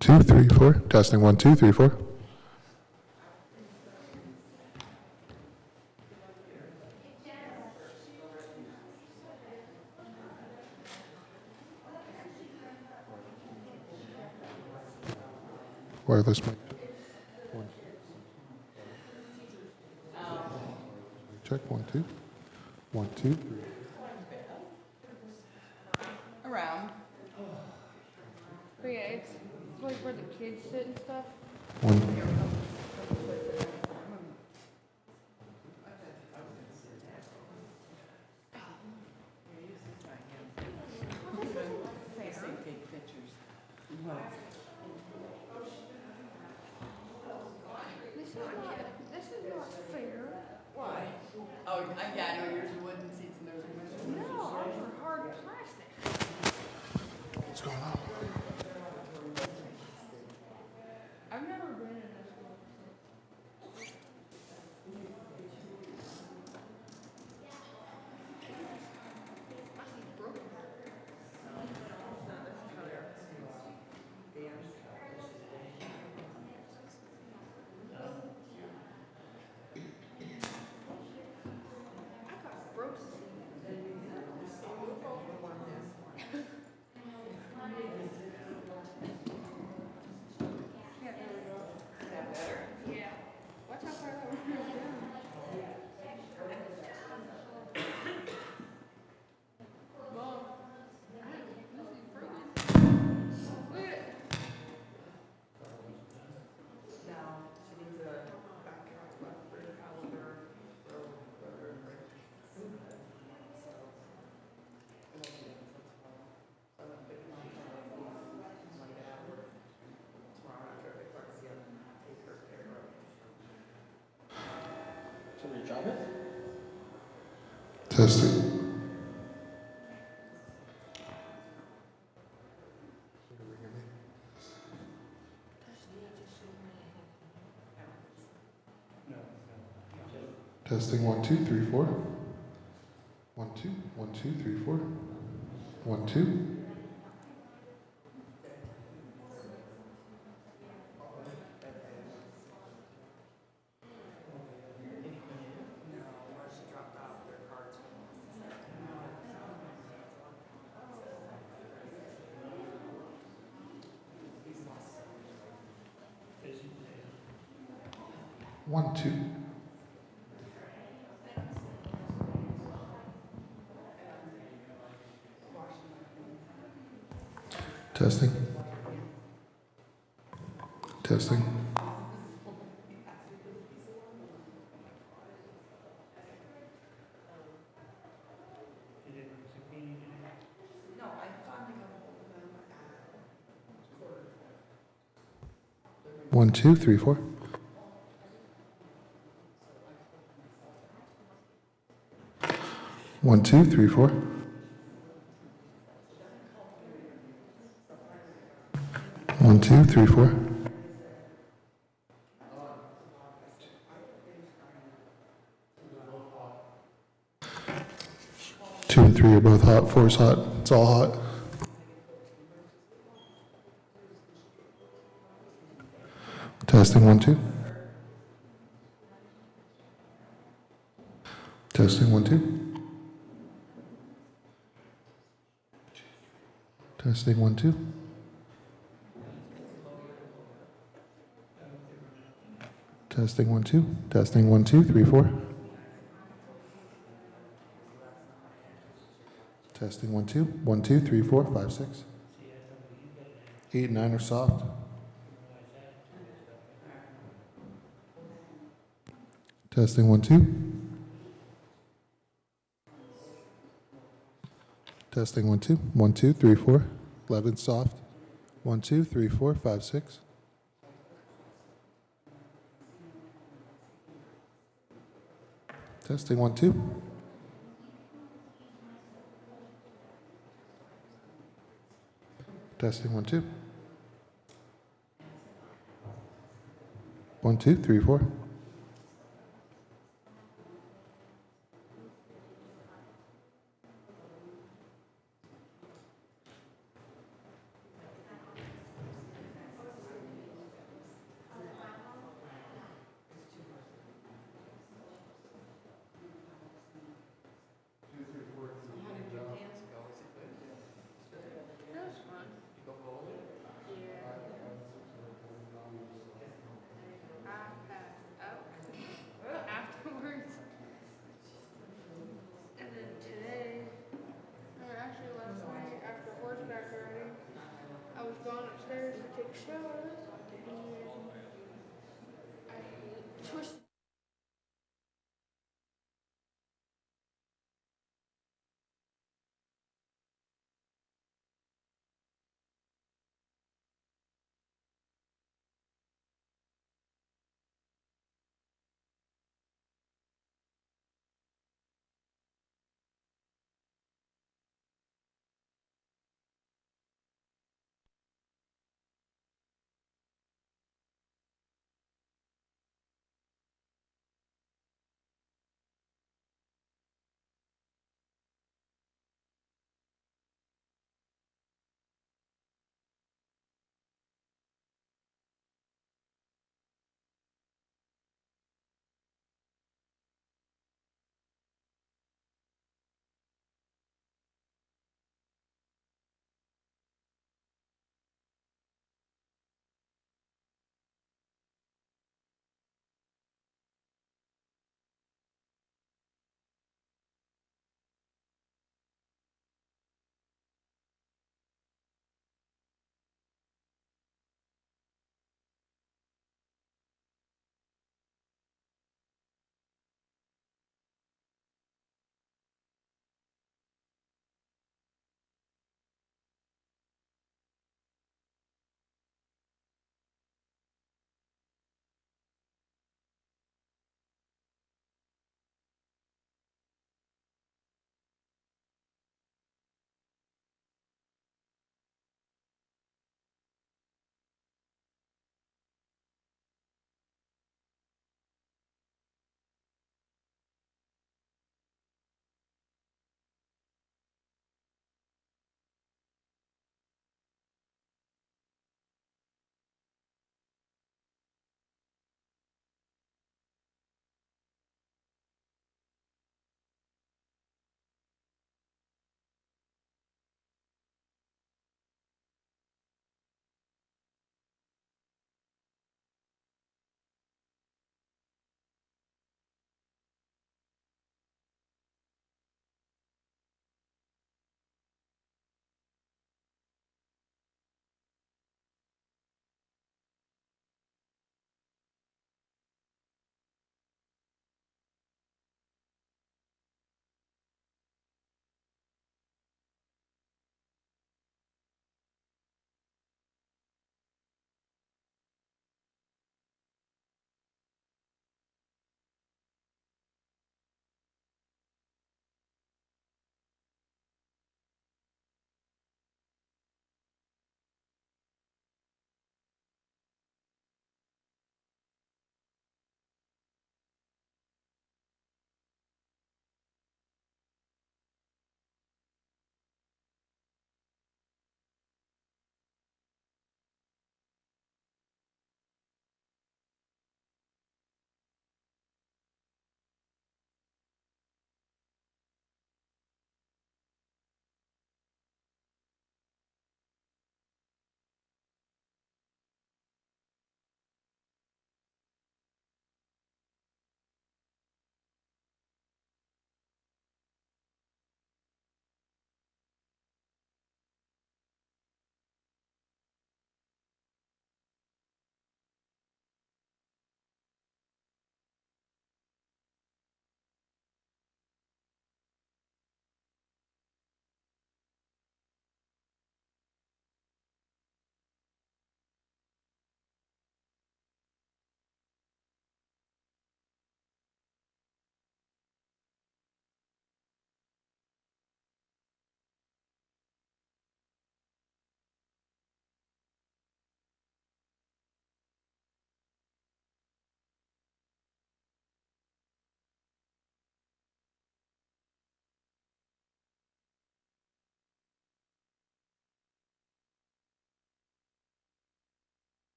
2, 3, 4. Testing 1, 2, 3, 4. Wireless mic. Check 1, 2. 1, 2, 3. Around. But yeah, it's like where the kids sit and stuff. 1. This is not fair. Why? Oh, yeah, I know yours are wooden seats and those are wooden. No, ours are hard plastic. What's going on? I've never been in this one. Yeah. Watch how far that one goes down. Mom, this is broken. Look at it. Now, she needs a backyard left for the calendar, road, break. So I'm picking on Monday hour. Tomorrow after I start to see them take her care of. Should we drop it? Testing. Testing 1, 2, 3, 4. 1, 2, 1, 2, 3, 4. 1, 2. She dropped off their cards. One, two. Testing. Testing. No, I finally got hold of them at quarter. 1, 2, 3, 4. One, two, three, four. 1, 2, 3, 4. 2 and 3 are both hot. 4 is hot. It's all hot. Testing 1, 2. Testing 1, 2. Testing 1, 2. Testing 1, 2. Testing 1, 2, 3, 4. Testing 1, 2. 1, 2, 3, 4, 5, 6. 8 and 9 are soft. Testing 1, 2. Testing 1, 2. 1, 2, 3, 4. 11 soft. 1, 2, 3, 4, 5, 6. Testing 1, 2. Testing 1, 2. 1, 2, 3, 4. Twist.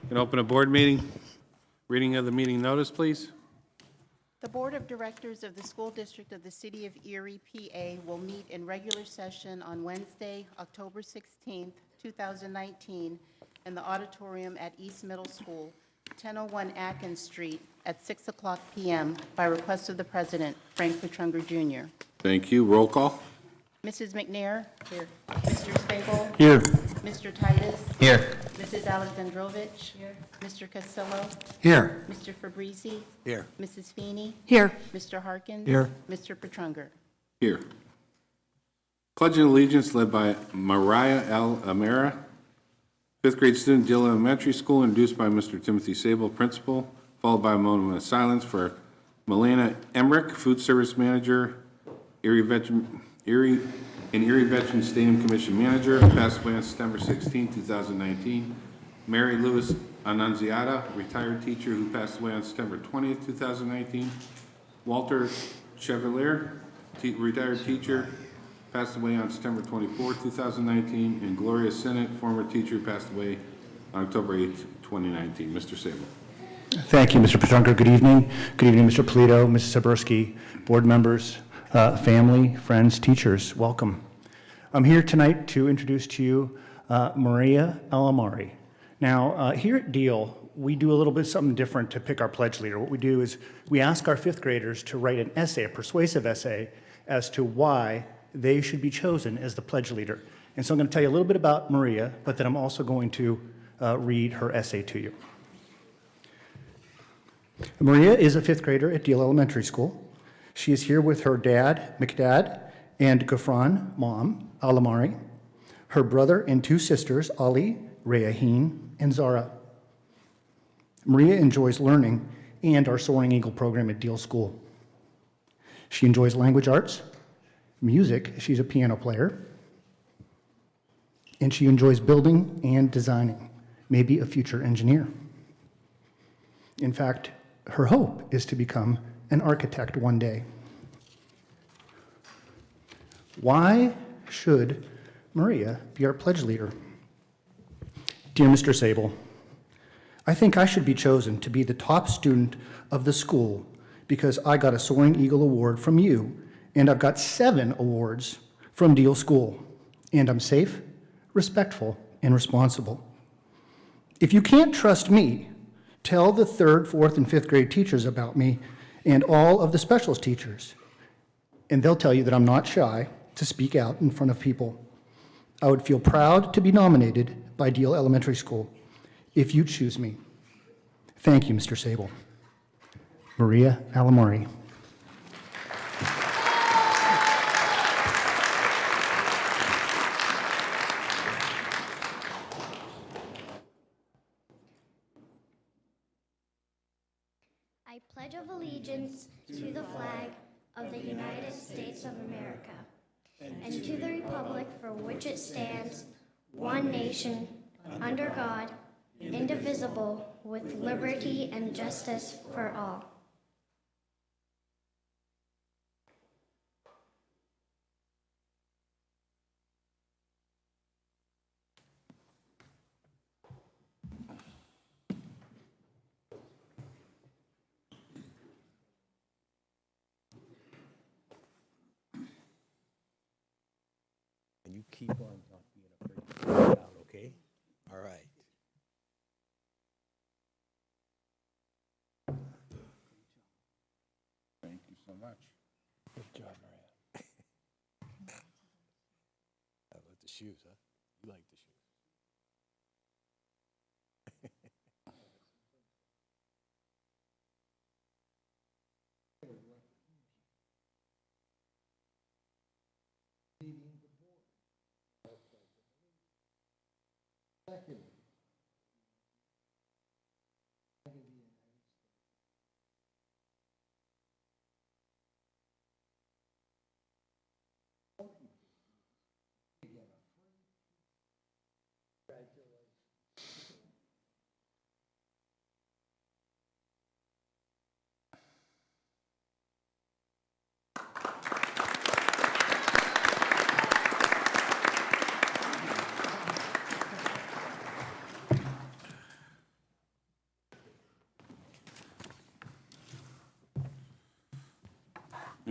Can open a board meeting. Reading of the meeting notice, please. The Board of Directors of the School District of the City of Erie, PA will meet in regular session on Wednesday, October 16th, 2019, in the auditorium at East Middle School, 1001 Atkins Street, at 6 o'clock p.m. by request of the President, Frank Petrunger, Jr. Thank you. Roll call. Mrs. McNair? Here. Mr. Spangel? Here. Mr. Titus? Here. Mrs. Alexandrovich? Here. Mr. Costello? Here. Mr. Fabrizi? Here. Mrs. Feeney? Here. Mr. Harkins? Here. Mr. Petrunger? Here. Pledge of Allegiance led by Mariah L. Amera, fifth grade student, Deal Elementary School, introduced by Mr. Timothy Sable, principal, followed by a moment of silence for Milena Emmerich, food service manager, Erie Veteran Stadium Commission manager, passed away on September 16, 2019. Mary Louis Annunziata, retired teacher who passed away on September 20th, 2019. Walter Chevalier, retired teacher, passed away on September 24, 2019. And Gloria Sinnott, former teacher, passed away on October 8, 2019. Mr. Sable. Thank you, Mr. Petrunger. Good evening. Good evening, Mr. Polito, Mrs. Sabursky, board members, family, friends, teachers. Welcome. I'm here tonight to introduce to you Maria Alamari. Now, here at Deal, we do a little bit something different to pick our pledge leader. What we do is we ask our fifth graders to write an essay, a persuasive essay, as to why they should be chosen as the pledge leader. And so I'm going to tell you a little bit about Maria, but then I'm also going to read her essay to you. Maria is a fifth grader at Deal Elementary School. She is here with her dad, McDad, and Gafran, mom, Alamari, her brother and two sisters, Ali, Rayaheen, and Zara. Maria enjoys learning and our Soaring Eagle program at Deal School. She enjoys language arts, music, she's a piano player, and she enjoys building and designing, maybe a future engineer. In fact, her hope is to become an architect one day. Why should Maria be our pledge leader? Dear Mr. Sable, I think I should be chosen to be the top student of the school because I got a Soaring Eagle Award from you, and I've got 7 awards from Deal School, and I'm safe, respectful, and responsible. If you can't trust me, tell the 3rd, 4th, and 5th grade teachers about me and all of the specials teachers, and they'll tell you that I'm not shy to speak out in front of people. I would feel proud to be nominated by Deal Elementary School if you choose me. Thank you, Mr. Sable. Maria Alamari. I pledge of allegiance to the flag of the United States of America and to the republic for which it stands, one nation, under God, indivisible, with liberty and justice for all. And you keep on not being afraid to speak out, okay? All right. Thank you so much. Good job, Maria. How about the shoes, huh? You like the shoes.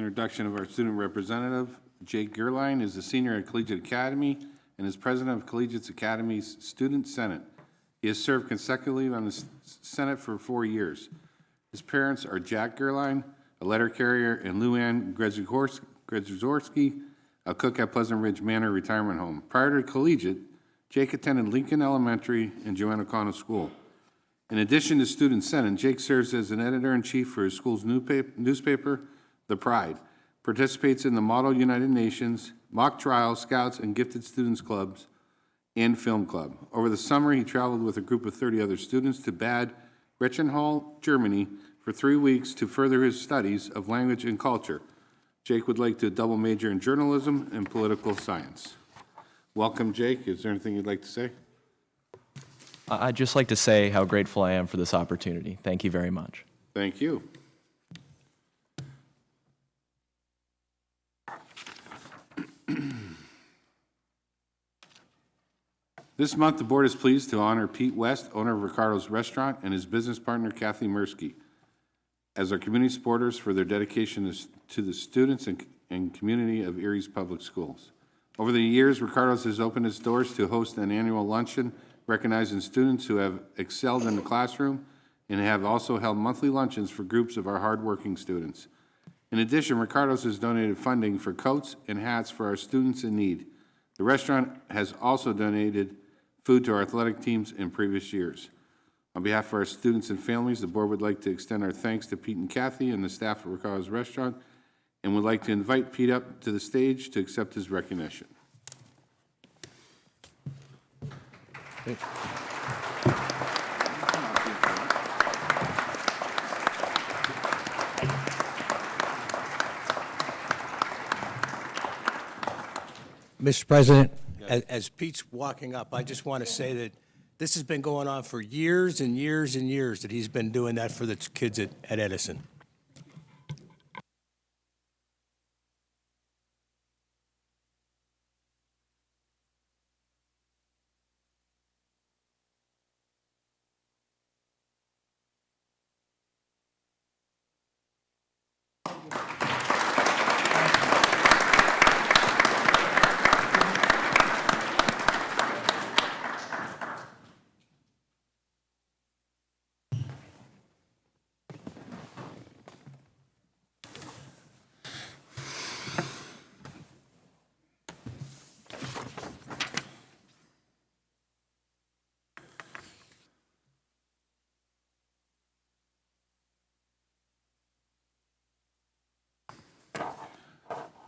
introduction of our student representative. Jake Gerline is a senior at Collegiate Academy and is president of Collegiate Academy's Student Senate. He has served consecutively on the Senate for 4 years. His parents are Jack Gerline, a letter carrier, and Luann Gredzorski, a cook at Pleasant Ridge Manor Retirement Home. Prior to Collegiate, Jake attended Lincoln Elementary and Joannacona School. In addition to Student Senate, Jake serves as an editor-in-chief for his school's newspaper, The Pride, participates in the Model United Nations, mock trial, scouts, and gifted students clubs, and film club. Over the summer, he traveled with a group of 30 other students to Bad Reichenhall, Germany, for 3 weeks to further his studies of language and culture. Jake would like to double major in journalism and political science. Welcome, Jake. Is there anything you'd like to say? I'd just like to say how grateful I am for this opportunity. Thank you very much. Thank you. This month, the board is pleased to honor Pete West, owner of Ricardo's Restaurant, and his business partner, Kathy Mirsky, as our community supporters for their dedication to the students and community of Erie's public schools. Over the years, Ricardo's has opened its doors to host an annual luncheon recognizing students who have excelled in the classroom and have also held monthly luncheons for groups of our hardworking students. In addition, Ricardo's has donated funding for coats and hats for our students in need. The restaurant has also donated food to our athletic teams in previous years. On behalf of our students and families, the board would like to extend our thanks to Pete and Kathy and the staff at Ricardo's Restaurant, and would like to invite Pete up to the stage to accept his recognition. Mr. President, as Pete's walking up, I just want to say that this has been going on for years and years and years, that he's been doing that for the kids at Edison.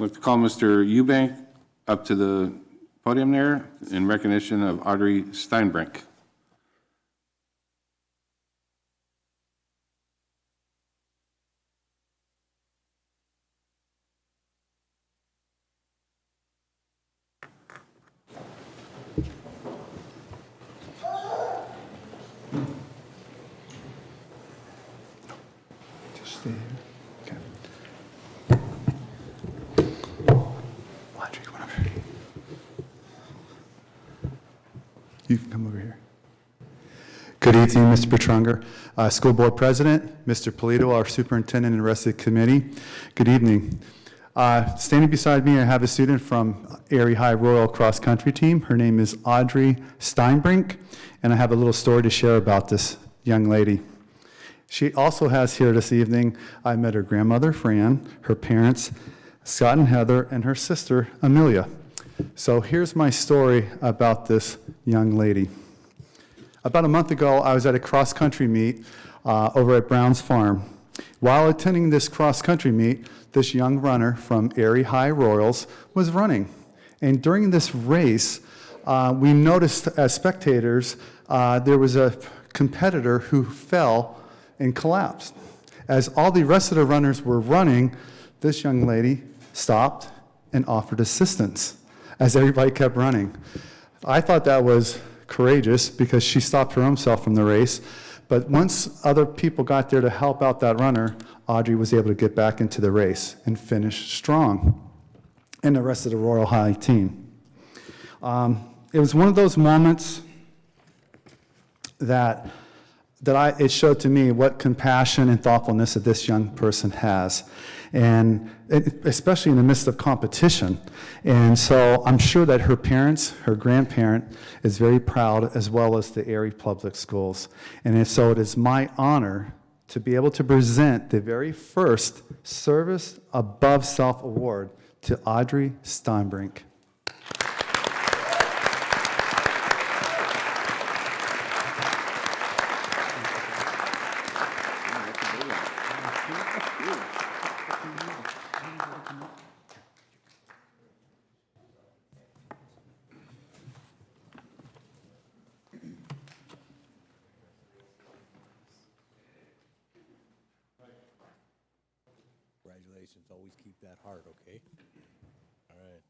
I'd like to call Mr. Eubank up to the podium there in recognition of Audrey Steinbrink. Just stay here. Okay. Audrey, come on over here. You can come over here. Good evening, Mr. Bertrunger, School Board President, Mr. Polito, our Superintendent, and the rest of the committee. Good evening. Standing beside me, I have a student from Erie High Royal Cross Country Team. Her name is Audrey Steinbrink, and I have a little story to share about this young lady. She also has here this evening, I met her grandmother, Fran, her parents, Scott and Heather, and her sister, Amelia. So here's my story about this young lady. About a month ago, I was at a cross-country meet over at Brown's Farm. While attending this cross-country meet, this young runner from Erie High Royals was running. And during this race, we noticed as spectators, there was a competitor who fell and collapsed. As all the rest of the runners were running, this young lady stopped and offered assistance as everybody kept running. I thought that was courageous because she stopped her own self from the race. But once other people got there to help out that runner, Audrey was able to get back into the race and finish strong, and the rest of the Royal High team. It was one of those moments that it showed to me what compassion and thoughtfulness that this young person has, and especially in the midst of competition. And so I'm sure that her parents, her grandparent, is very proud, as well as the Erie Public Schools. And so it is my honor to be able to present the very first Service Above Self Award to Audrey Steinbrink. Congratulations. Always keep that heart, okay? All right.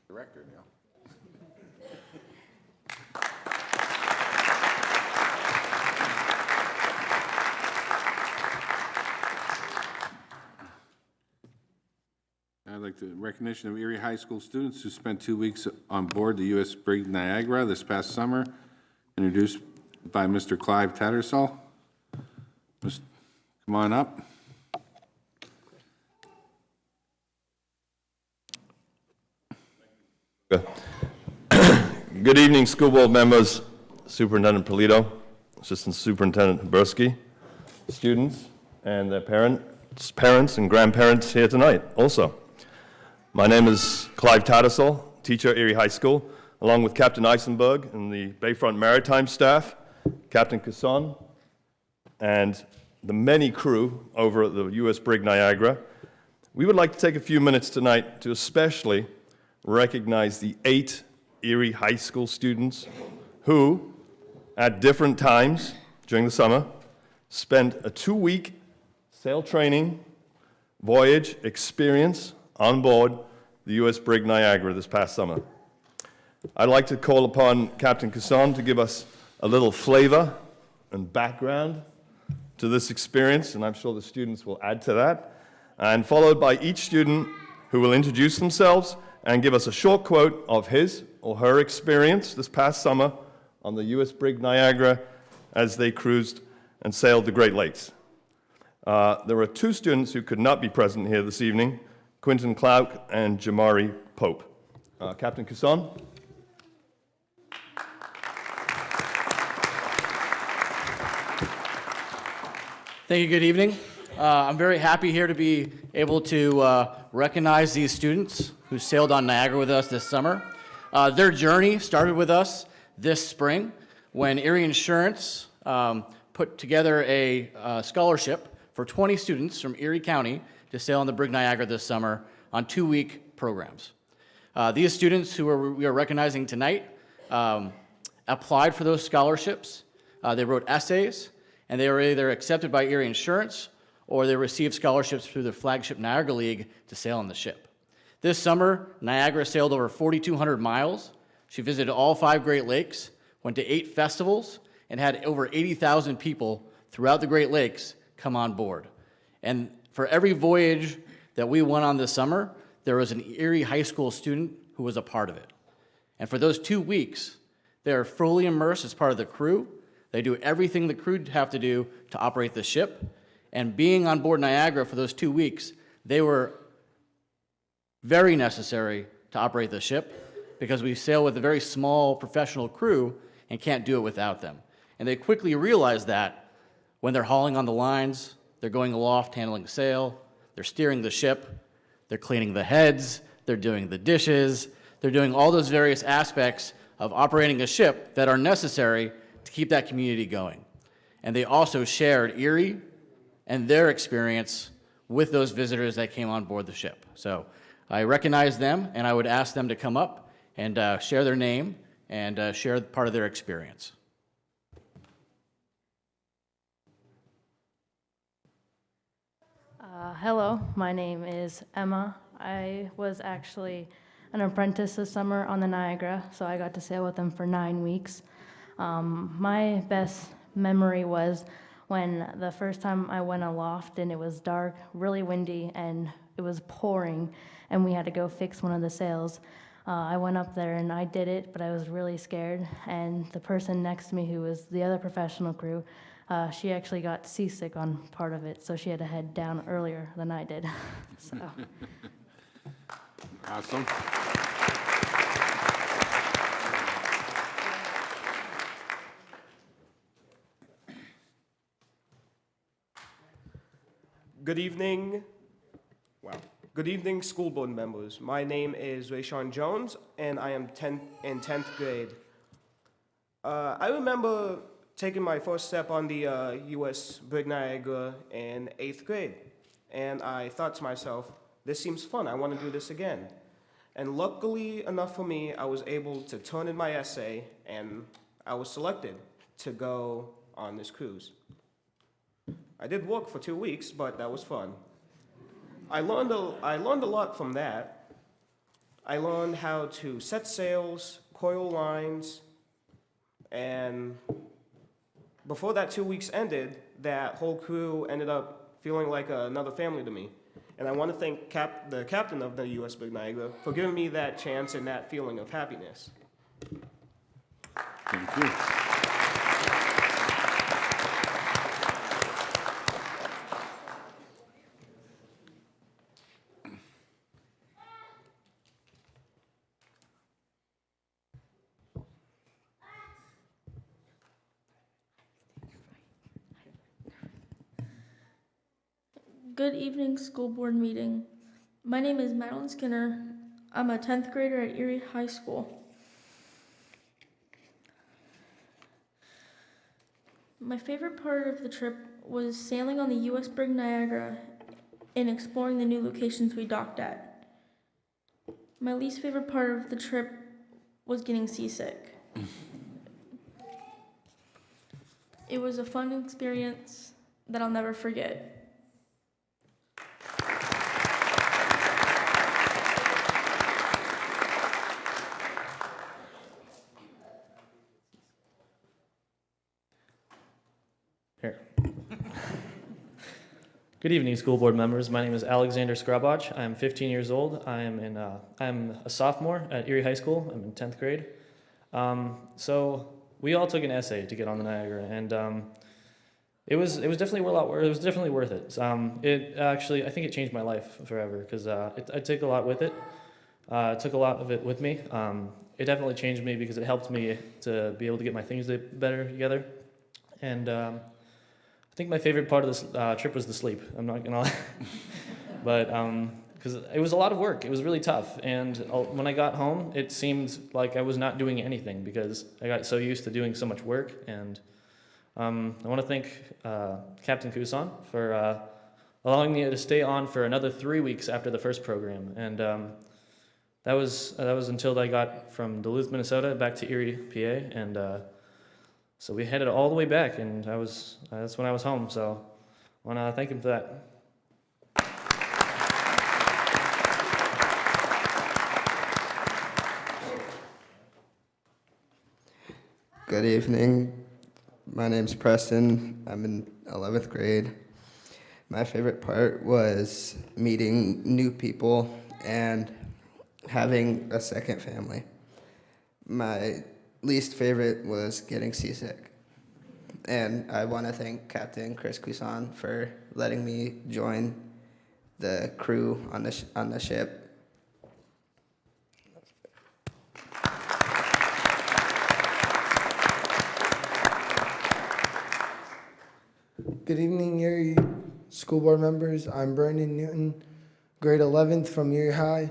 Director now. I'd like to recognition of Erie High School students who spent 2 weeks on board the U.S. Brig Niagara this past summer, introduced by Mr. Clive Tattersall. Come on up. Good evening, school board members, Superintendent Polito, Assistant Superintendent Habursky, students, and their parents and grandparents here tonight also. My name is Clive Tattersall, teacher at Erie High School, along with Captain Eisenberg and the Bayfront Maritime staff, Captain Casson, and the many crew over at the U.S. Brig Niagara. We would like to take a few minutes tonight to especially recognize the 8 Erie High School students who, at different times during the summer, spent a 2-week sail training voyage experience on board the U.S. Brig Niagara this past summer. I'd like to call upon Captain Casson to give us a little flavor and background to this experience, and I'm sure the students will add to that, and followed by each student who will introduce themselves and give us a short quote of his or her experience this past summer on the U.S. Brig Niagara as they cruised and sailed the Great Lakes. There are 2 students who could not be present here this evening, Quinton Clark and Jamari Pope. Captain Casson. Thank you, good evening. I'm very happy here to be able to recognize these students who sailed on Niagara with us this summer. Their journey started with us this spring when Erie Insurance put together a scholarship for 20 students from Erie County to sail on the Brig Niagara this summer on 2-week programs. These students who we are recognizing tonight applied for those scholarships. They wrote essays, and they were either accepted by Erie Insurance or they received scholarships through the flagship Niagara League to sail on the ship. This summer, Niagara sailed over 4,200 miles. She visited all 5 Great Lakes, went to 8 festivals, and had over 80,000 people throughout the Great Lakes come on board. And for every voyage that we went on this summer, there was an Erie High School student who was a part of it. And for those 2 weeks, they are fully immersed as part of the crew. They do everything the crew have to do to operate the ship. And being on board Niagara for those 2 weeks, they were very necessary to operate the ship because we sail with a very small professional crew and can't do it without them. And they quickly realized that when they're hauling on the lines, they're going aloft, handling sail, they're steering the ship, they're cleaning the heads, they're doing the dishes, they're doing all those various aspects of operating a ship that are necessary to keep that community going. And they also shared Erie and their experience with those visitors that came on board the ship. So I recognize them, and I would ask them to come up and share their name and share part of their experience. Hello, my name is Emma. I was actually an apprentice this summer on the Niagara, so I got to sail with them for 9 weeks. My best memory was when the first time I went aloft and it was dark, really windy, and it was pouring, and we had to go fix one of the sails. I went up there and I did it, but I was really scared. And the person next to me, who was the other professional crew, she actually got seasick on part of it, so she had to head down earlier than I did. So. Awesome. Good evening. Wow. Good evening, school board members. My name is Rayshawn Jones, and I am in 10th grade. I remember taking my first step on the U.S. Brig Niagara in 8th grade, and I thought to myself, this seems fun, I want to do this again. And luckily enough for me, I was able to turn in my essay, and I was selected to go on this cruise. I did work for 2 weeks, but that was fun. I learned a lot from that. I learned how to set sails, coil lines, and before that 2 weeks ended, that whole crew ended up feeling like another family to me. And I want to thank the captain of the U.S. Brig Niagara for giving me that chance and that feeling of happiness. Thank you. Good evening, school board meeting. My name is Madeline Skinner. I'm a 10th grader at Erie High School. My favorite part of the trip was sailing on the U.S. Brig Niagara and exploring the new locations we docked at. My least favorite part of the trip was getting seasick. It was a fun experience that I'll never forget. Here. Good evening, school board members. My name is Alexander Skrabach. I'm 15 years old. I'm a sophomore at Erie High School. I'm in 10th grade. So we all took an essay to get on the Niagara, and it was definitely worth it. It actually, I think it changed my life forever because I took a lot with it. I took a lot of it with me. It definitely changed me because it helped me to be able to get my things better together. And I think my favorite part of this trip was the sleep. I'm not gonna lie, but because it was a lot of work. It was really tough. And when I got home, it seemed like I was not doing anything because I got so used to doing so much work. And I want to thank Captain Kusan for allowing me to stay on for another 3 weeks after the first program. And that was until I got from Duluth, Minnesota, back to Erie, PA, and so we headed all the way back, and that's when I was home. So I want to thank him for that. Good evening. My name's Preston. I'm in 11th grade. My favorite part was meeting new people and having a second family. My least favorite was getting seasick. And I want to thank Captain Chris Cuisan for letting me join the crew on the ship. Good evening, Erie school board members. I'm Brandon Newton, grade 11th from Erie High.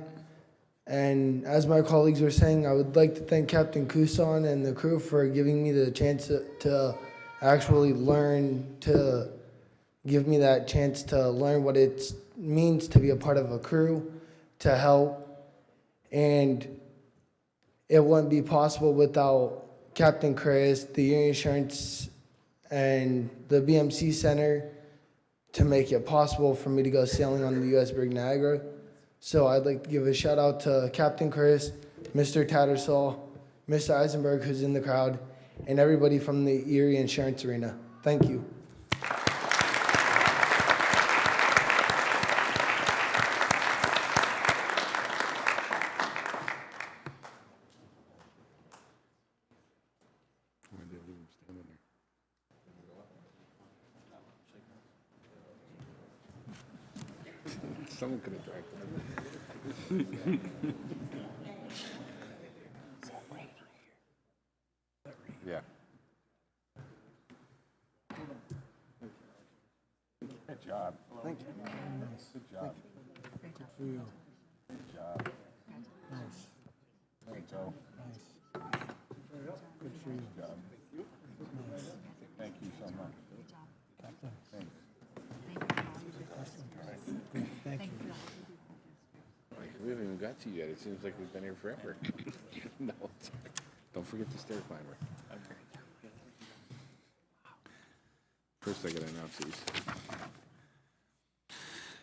And as my colleagues were saying, I would like to thank Captain Kusan and the crew for giving me the chance to actually learn, to give me that chance to learn what it means to be a part of a crew, to help. And it wouldn't be possible without Captain Chris, the Erie Insurance, and the BMC Center to make it possible for me to go sailing on the U.S. Brig Niagara. So I'd like to give a shout out to Captain Chris, Mr. Tattersall, Mr. Eisenberg, who's in the crowd, and everybody from the Erie Insurance Arena. Thank you. Someone could have dragged Yeah. Good job. Thank you. Good job. Good for you. Good job. Nice. All right, Joe. Nice. Good for you. Good job. Nice. Thank you so much. Thanks. Thank you. We haven't even got to you yet. It seems like we've been here forever. No, it's all right. Don't forget the stair climber. First, I got to announce these.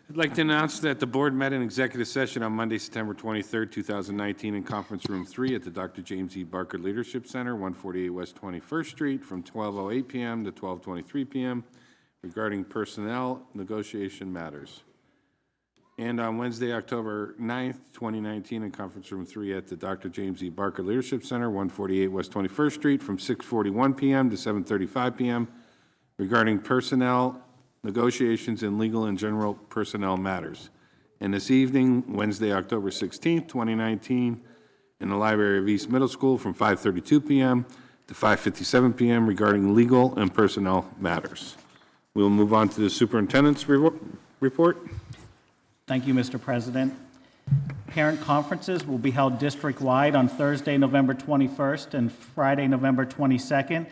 I'd like to announce that the board met in executive session on Monday, September 23rd, 2019, in Conference Room 3 at the Dr. James E. Barker Leadership Center, 148 West 21st Street, from 12:08 p.m. to 12:23 p.m. regarding personnel negotiation matters. And on Wednesday, October 9th, 2019, in Conference Room 3 at the Dr. James E. Barker Leadership Center, 148 West 21st Street, from 6:41 p.m. to 7:35 p.m. regarding personnel negotiations and legal and general personnel matters. And this evening, Wednesday, October 16th, 2019, in the library of East Middle School from 5:32 p.m. to 5:57 p.m. regarding legal and personnel matters. We will move on to the superintendent's report. Thank you, Mr. President. Parent conferences will be held district-wide on Thursday, November 21st and Friday, November 22nd.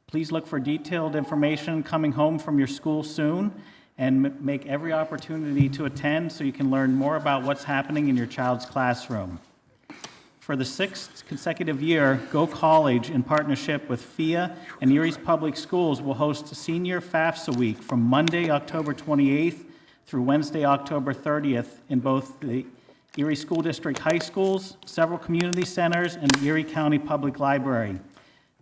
Please look for detailed information coming home from your school soon, and make every opportunity to attend so you can learn more about what's happening in your child's classroom. For the 6th consecutive year, Go College, in partnership with FIA and Erie's Public Schools, will host Senior FAFSA Week from Monday, October 28th through Wednesday, October 30th in both the Erie School District high schools, several community centers, and the Erie County Public Library.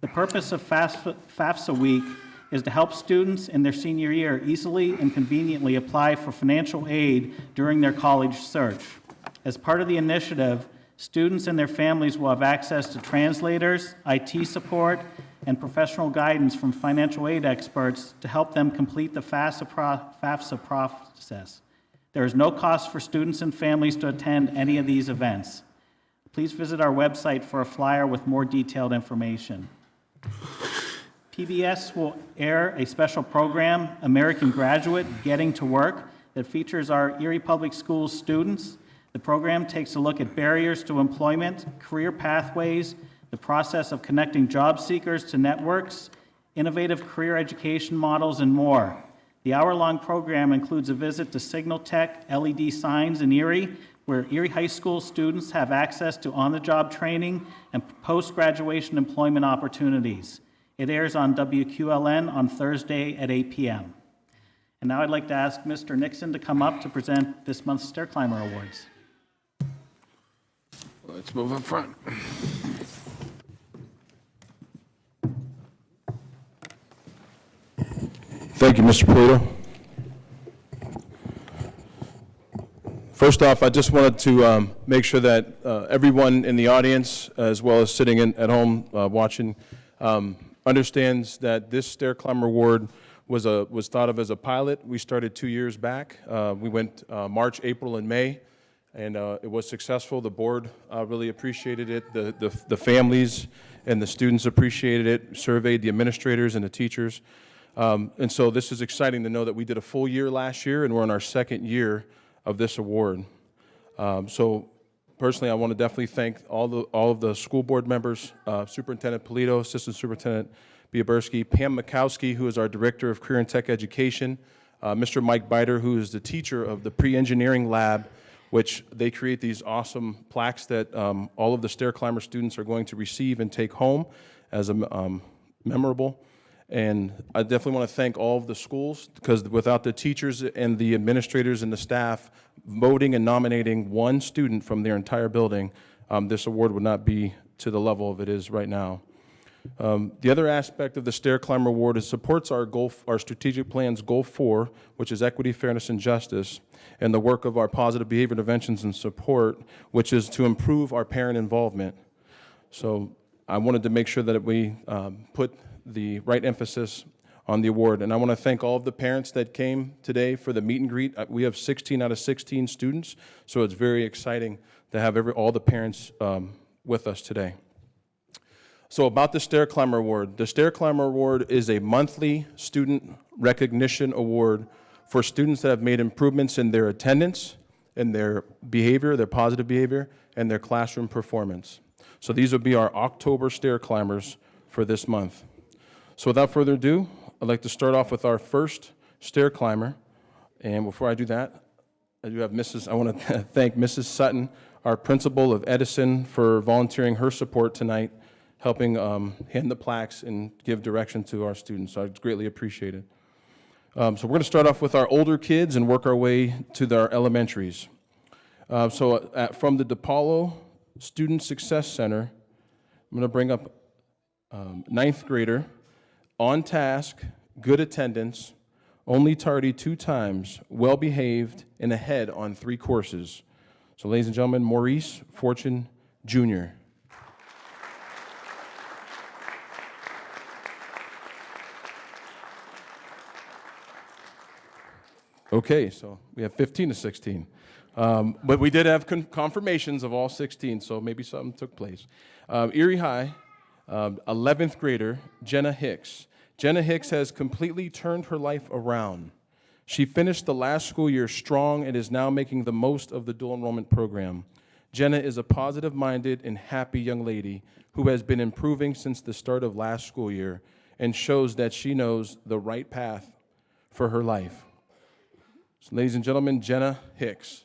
The purpose of FAFSA Week is to help students in their senior year easily and conveniently apply for financial aid during their college search. As part of the initiative, students and their families will have access to translators, IT support, and professional guidance from financial aid experts to help them complete the FAFSA process. There is no cost for students and families to attend any of these events. Please visit our website for a flyer with more detailed information. PBS will air a special program, American Graduate, Getting to Work, that features our Erie Public Schools students. The program takes a look at barriers to employment, career pathways, the process of connecting job seekers to networks, innovative career education models, and more. The hour-long program includes a visit to Signal Tech LED signs in Erie, where Erie High School students have access to on-the-job training and post-graduation employment opportunities. It airs on WQLN on Thursday at 8 p.m. And now I'd like to ask Mr. Nixon to come up to present this month's Stair Climber Awards. Let's move up front. Thank you, Mr. Polito. First off, I just wanted to make sure that everyone in the audience, as well as sitting at home watching, understands that this Stair Climber Award was thought of as a pilot. We started 2 years back. We went March, April, and May, and it was successful. The board really appreciated it. The families and the students appreciated it, surveyed the administrators and the teachers. And so this is exciting to know that we did a full year last year, and we're in our second year of this award. So personally, I want to definitely thank all of the school board members, Superintendent Polito, Assistant Superintendent Biaberski, Pam Mikowski, who is our Director of Career and Tech Education, Mr. Mike Biter, who is the teacher of the pre-engineering lab, which they create these awesome plaques that all of the Stair Climber students are going to receive and take home as a memorable. And I definitely want to thank all of the schools, because without the teachers and the administrators and the staff voting and nominating one student from their entire building, this award would not be to the level it is right now. The other aspect of the Stair Climber Award is supports our strategic plan's Goal 4, which is equity, fairness, and justice, and the work of our positive behavior interventions and support, which is to improve our parent involvement. So I wanted to make sure that we put the right emphasis on the award. And I want to thank all of the parents that came today for the meet and greet. We have 16 out of 16 students, so it's very exciting to have all the parents with us today. So about the Stair Climber Award. The Stair Climber Award is a monthly student recognition award for students that have made improvements in their attendance, in their behavior, their positive behavior, and their classroom performance. So these would be our October stair climbers for this month. So without further ado, I'd like to start off with our first stair climber. And before I do that, I want to thank Mrs. Sutton, our principal of Edison, for volunteering her support tonight, helping hand the plaques and give direction to our students. So I greatly appreciate it. So we're going to start off with our older kids and work our way to our elementaries. From the DePaulo Student Success Center, I'm going to bring up 9th grader, on task, good attendance, only tardy 2 times, well-behaved, and ahead on 3 courses. So ladies and gentlemen, Maurice Fortune, Jr. Okay, so we have 15 to 16. But we did have confirmations of all 16, so maybe something took place. Erie High, 11th grader, Jenna Hicks. Jenna Hicks has completely turned her life around. She finished the last school year strong and is now making the most of the dual enrollment program. Jenna is a positive-minded and happy young lady who has been improving since the start of last school year and shows that she knows the right path for her life. So, ladies and gentlemen, Jenna Hicks.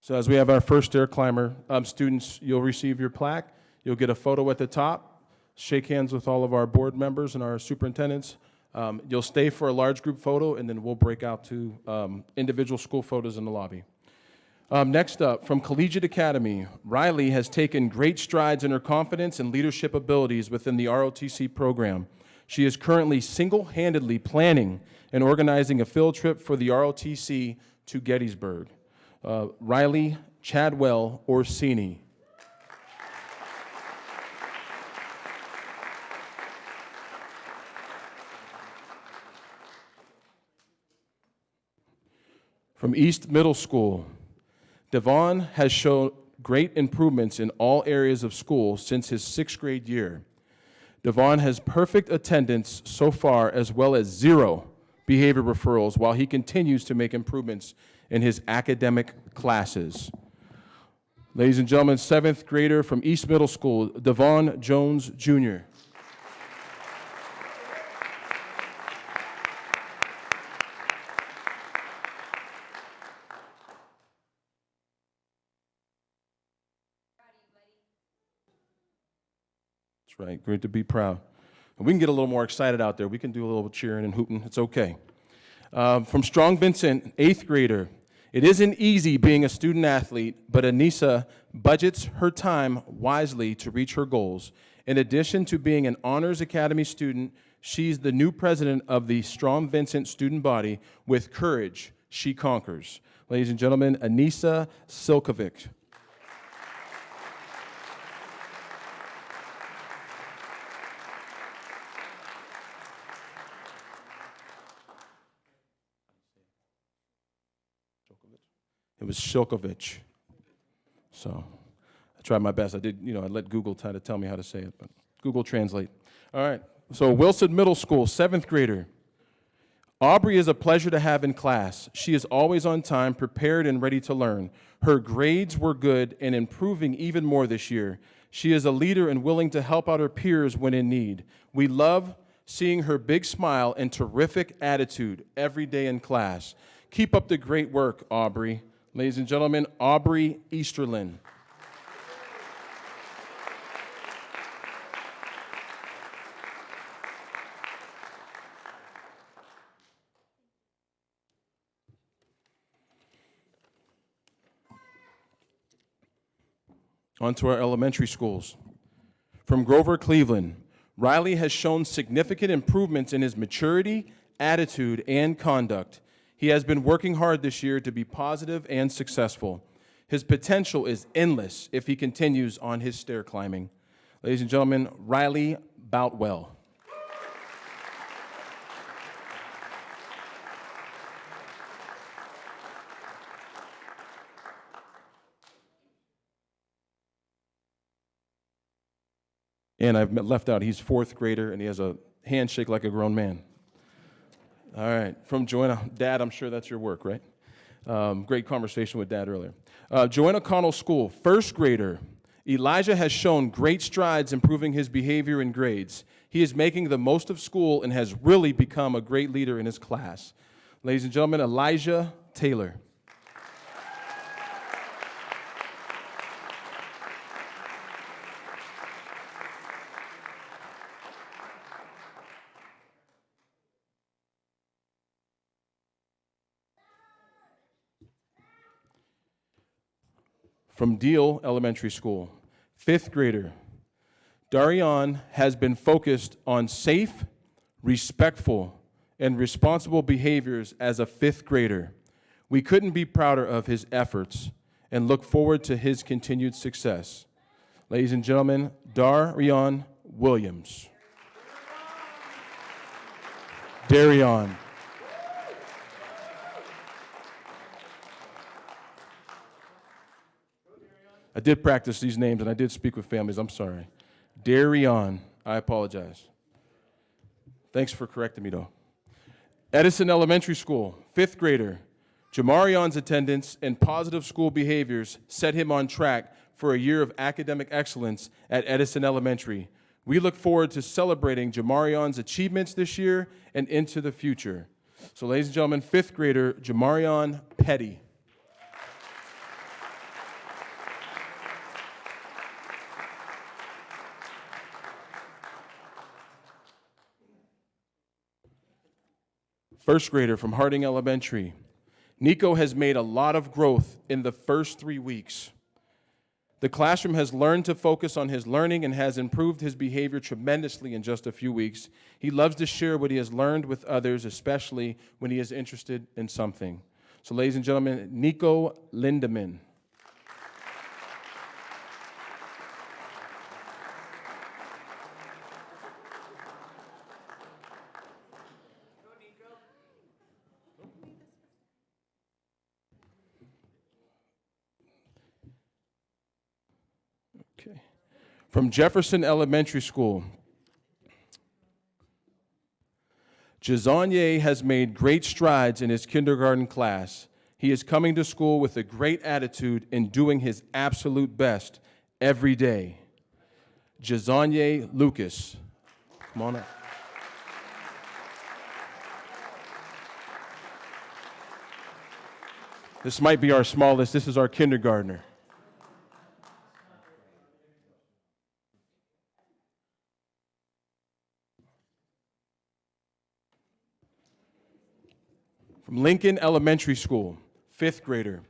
So as we have our first stair climber, students, you'll receive your plaque. You'll get a photo at the top, shake hands with all of our board members and our superintendents. You'll stay for a large group photo, and then we'll break out to individual school photos in the lobby. Next up, from Collegiate Academy, Riley has taken great strides in her confidence and leadership abilities within the ROTC program. She is currently single-handedly planning and organizing a field trip for the ROTC to Gettysburg. Riley Chadwell Orsini. From East Middle School, Devon has shown great improvements in all areas of school since his 6th grade year. Devon has perfect attendance so far, as well as 0 behavior referrals, while he continues to make improvements in his academic classes. Ladies and gentlemen, 7th grader from East Middle School, Devon Jones, Jr. That's right, great to be proud. And we can get a little more excited out there. We can do a little cheering and hooting. It's okay. From Strong Vincent, 8th grader. It isn't easy being a student athlete, but Anissa budgets her time wisely to reach her goals. In addition to being an Honors Academy student, she's the new president of the Strong Vincent student body. With courage, she conquers. Ladies and gentlemen, Anissa Silkovic. It was Shilkovich. So I tried my best. I let Google try to tell me how to say it, but Google Translate. All right, so Wilson Middle School, 7th grader. Aubrey is a pleasure to have in class. She is always on time, prepared, and ready to learn. Her grades were good and improving even more this year. She is a leader and willing to help out her peers when in need. We love seeing her big smile and terrific attitude every day in class. Keep up the great work, Aubrey. Ladies and gentlemen, Aubrey Easterlin. On to our elementary schools. From Grover Cleveland, Riley has shown significant improvements in his maturity, attitude, and conduct. He has been working hard this year to be positive and successful. His potential is endless if he continues on his stair climbing. Ladies and gentlemen, Riley Boutwell. And I've left out, he's fourth grader, and he has a handshake like a grown man. All right, from Joanna. Dad, I'm sure that's your work, right? Great conversation with Dad earlier. Joanna Connell School, first grader. Elijah has shown great strides improving his behavior and grades. He is making the most of school and has really become a great leader in his class. Ladies and gentlemen, Elijah Taylor. From Deal Elementary School, fifth grader. Darian has been focused on safe, respectful, and responsible behaviors as a fifth grader. We couldn't be prouder of his efforts and look forward to his continued success. Ladies and gentlemen, Darian Williams. Darian. I did practice these names, and I did speak with families. I'm sorry. Darian, I apologize. Thanks for correcting me, though. Edison Elementary School, fifth grader. Jamarion's attendance and positive school behaviors set him on track for a year of academic excellence at Edison Elementary. We look forward to celebrating Jamarion's achievements this year and into the future. So, ladies and gentlemen, fifth grader Jamarion Petty. First grader from Harding Elementary. Nico has made a lot of growth in the first 3 weeks. The classroom has learned to focus on his learning and has improved his behavior tremendously in just a few weeks. He loves to share what he has learned with others, especially when he is interested in something. So, ladies and gentlemen, Nico Lindemann. From Jefferson Elementary School, Jazanye has made great strides in his kindergarten class. He is coming to school with a great attitude and doing his absolute best every day. Jazanye Lucas, come on up. This might be our smallest. This is our kindergartner. From Lincoln Elementary School, fifth grader.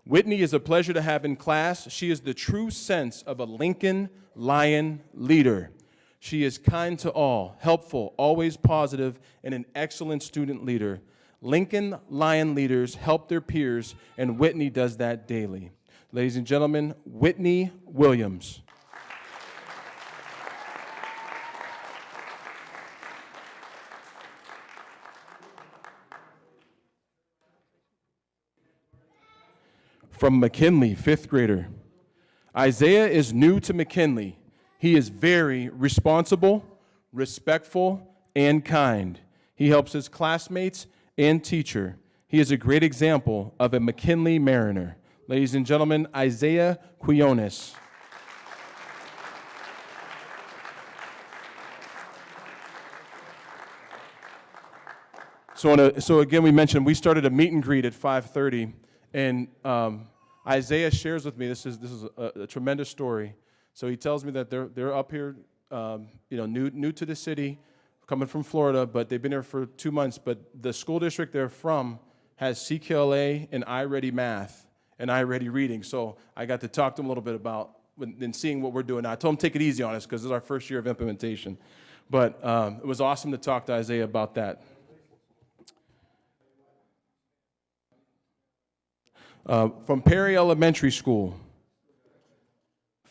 Whitney is a pleasure to have in class. She is the true sense of a Lincoln Lion leader. She is kind to all, helpful, always positive, and an excellent student leader. Lincoln Lion leaders help their peers, and Whitney does that daily. Ladies and gentlemen, Whitney Williams. From McKinley, fifth grader. Isaiah is new to McKinley. He is very responsible, respectful, and kind. He helps his classmates and teacher. He is a great example of a McKinley Mariner. Ladies and gentlemen, Isaiah Quiones. So again, we mentioned we started a meet and greet at 5:30, and Isaiah shares with me, this is a tremendous story. So he tells me that they're up here, new to the city, coming from Florida, but they've been here for 2 months. But the school district they're from has CKLA and iReady Math and iReady Reading. So I got to talk to them a little bit about and seeing what we're doing now. I told them take it easy on us because this is our first year of implementation. But it was awesome to talk to Isaiah about that. From Perry Elementary School,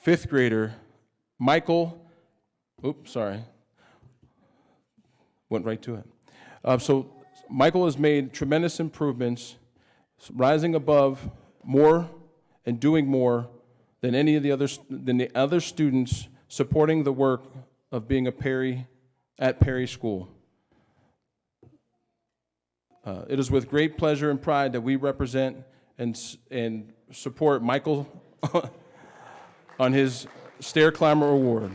5th grader Michael, went right to it. So Michael has made tremendous improvements, rising above more and doing more than any of the other students, supporting the work of being at Perry School. It is with great pleasure and pride that we represent and support Michael on his Stair Climber Award.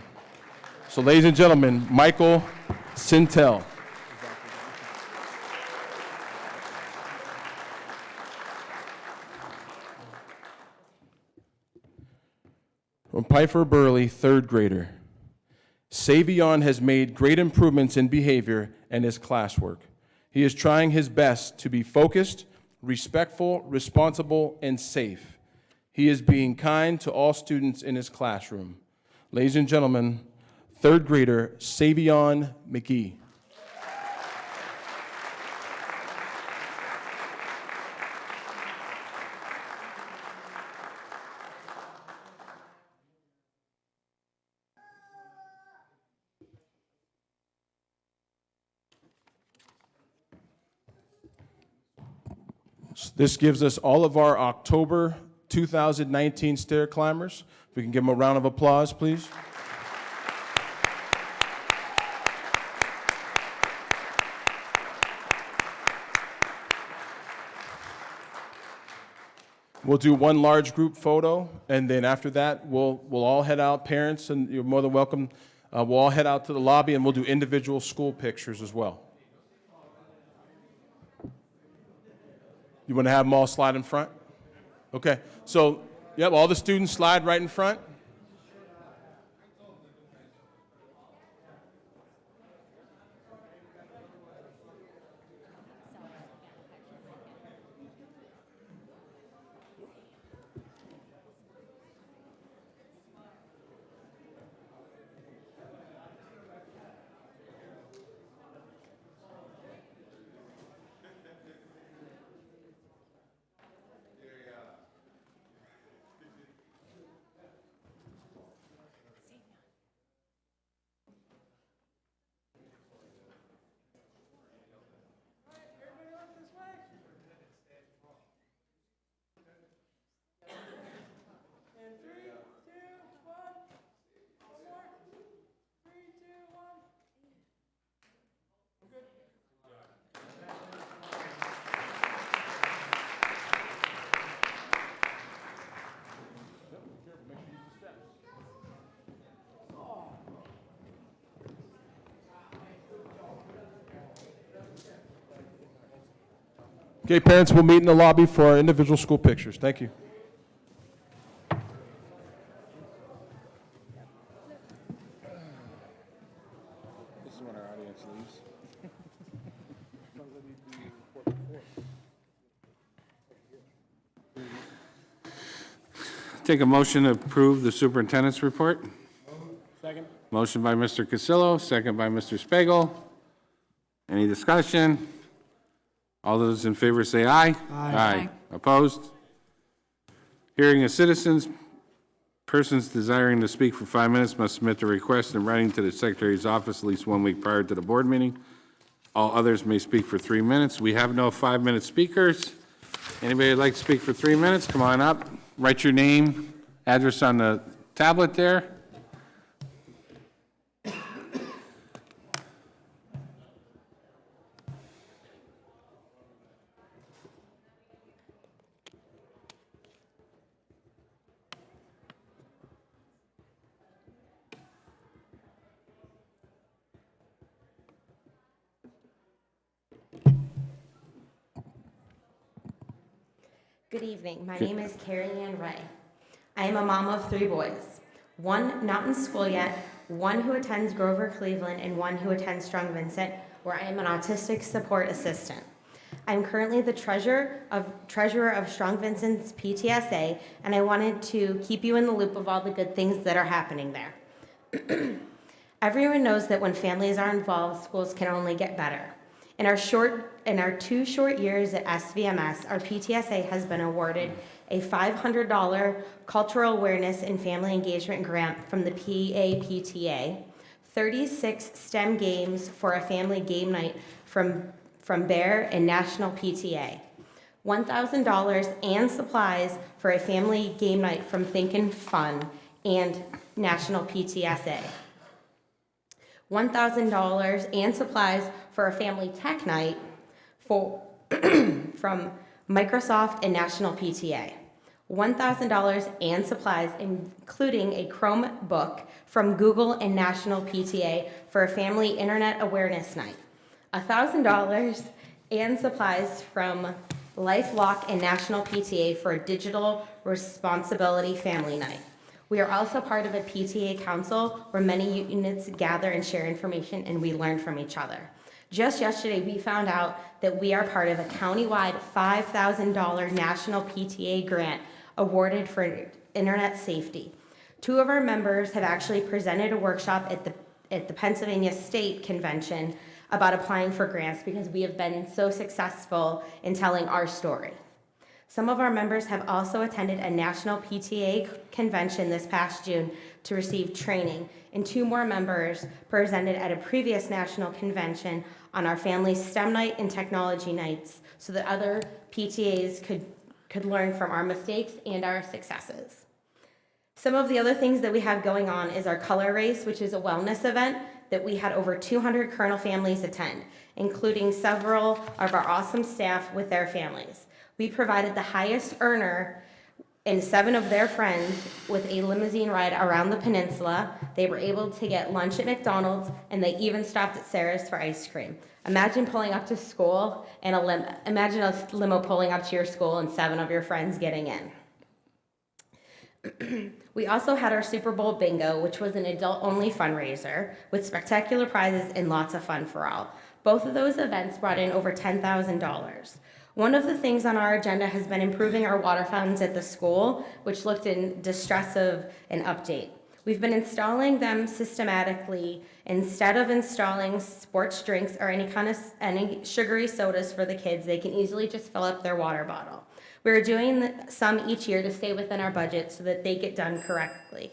So, ladies and gentlemen, Michael Sintel. From Piper Burley, 3rd grader. Savion has made great improvements in behavior and his classwork. He is trying his best to be focused, respectful, responsible, and safe. He is being kind to all students in his classroom. Ladies and gentlemen, 3rd grader Savion McGee. This gives us all of our October 2019 stair climbers. If we can give them a round of applause, please. We'll do one large group photo, and then after that, we'll all head out. Parents, and you're more than welcome. We'll all head out to the lobby, and we'll do individual school pictures as well. You want to have them all slide in front? Okay. So, yep, all the students slide right in front. Okay, parents, we'll meet in the lobby for our individual school pictures. Thank you. This is when our audience leaves. Take a motion to approve the superintendent's report. Second. Motion by Mr. Cassillo, second by Mr. Spiegel. Any discussion? All those in favor say aye. Aye. Opposed? Hearing of citizens. Persons desiring to speak for 5 minutes must submit the request in writing to the Secretary's office at least 1 week prior to the board meeting. All others may speak for 3 minutes. We have no 5-minute speakers. Anybody would like to speak for 3 minutes, come on up. Write your name, address on the tablet there. Good evening. My name is Carrie Ann Ray. I am a mom of 3 boys. One not in school yet, one who attends Grover Cleveland, and one who attends Strong Vincent, where I am an autistic support assistant. I am currently the treasurer of Strong Vincent's PTSA, and I wanted to keep you in the loop of all the good things that are happening there. Everyone knows that when families are involved, schools can only get better. In our 2 short years at SVMS, our PTSA has been awarded a $500 Cultural Awareness and Family Engagement Grant from the PAPTA, 36 STEM games for a family game night from Bear and National PTA, $1,000 and supplies for a family game night from Thinkin' Fun and National PTSA, $1,000 and supplies for a family tech night from Microsoft and National PTA, $1,000 and supplies including a Chromebook from Google and National PTA for a family internet awareness night, $1,000 and supplies from LifeLock and National PTA for a digital responsibility family night. We are also part of a PTA council where many units gather and share information, and we learn from each other. Just yesterday, we found out that we are part of a countywide $5,000 national PTA grant awarded for internet safety. 2 of our members have actually presented a workshop at the Pennsylvania State Convention about applying for grants because we have been so successful in telling our story. Some of our members have also attended a national PTA convention this past June to receive training, and 2 more members presented at a previous national convention on our family STEM night and technology nights so that other PTAs could learn from our mistakes and our successes. Some of the other things that we have going on is our color race, which is a wellness event that we had over 200 Colonel families attend, including several of our awesome staff with their families. We provided the highest earner and 7 of their friends with a limousine ride around the peninsula. They were able to get lunch at McDonald's, and they even stopped at Sarah's for ice cream. Imagine pulling up to school and imagine a limo pulling up to your school and 7 of your friends getting in. We also had our Super Bowl bingo, which was an adult-only fundraiser with spectacular prizes and lots of fun for all. Both of those events brought in over $10,000. One of the things on our agenda has been improving our water fountains at the school, which looked in distress of an update. We've been installing them systematically instead of installing sports drinks or any sugary sodas for the kids. They can easily just fill up their water bottle. We're doing some each year to stay within our budget so that they get done correctly.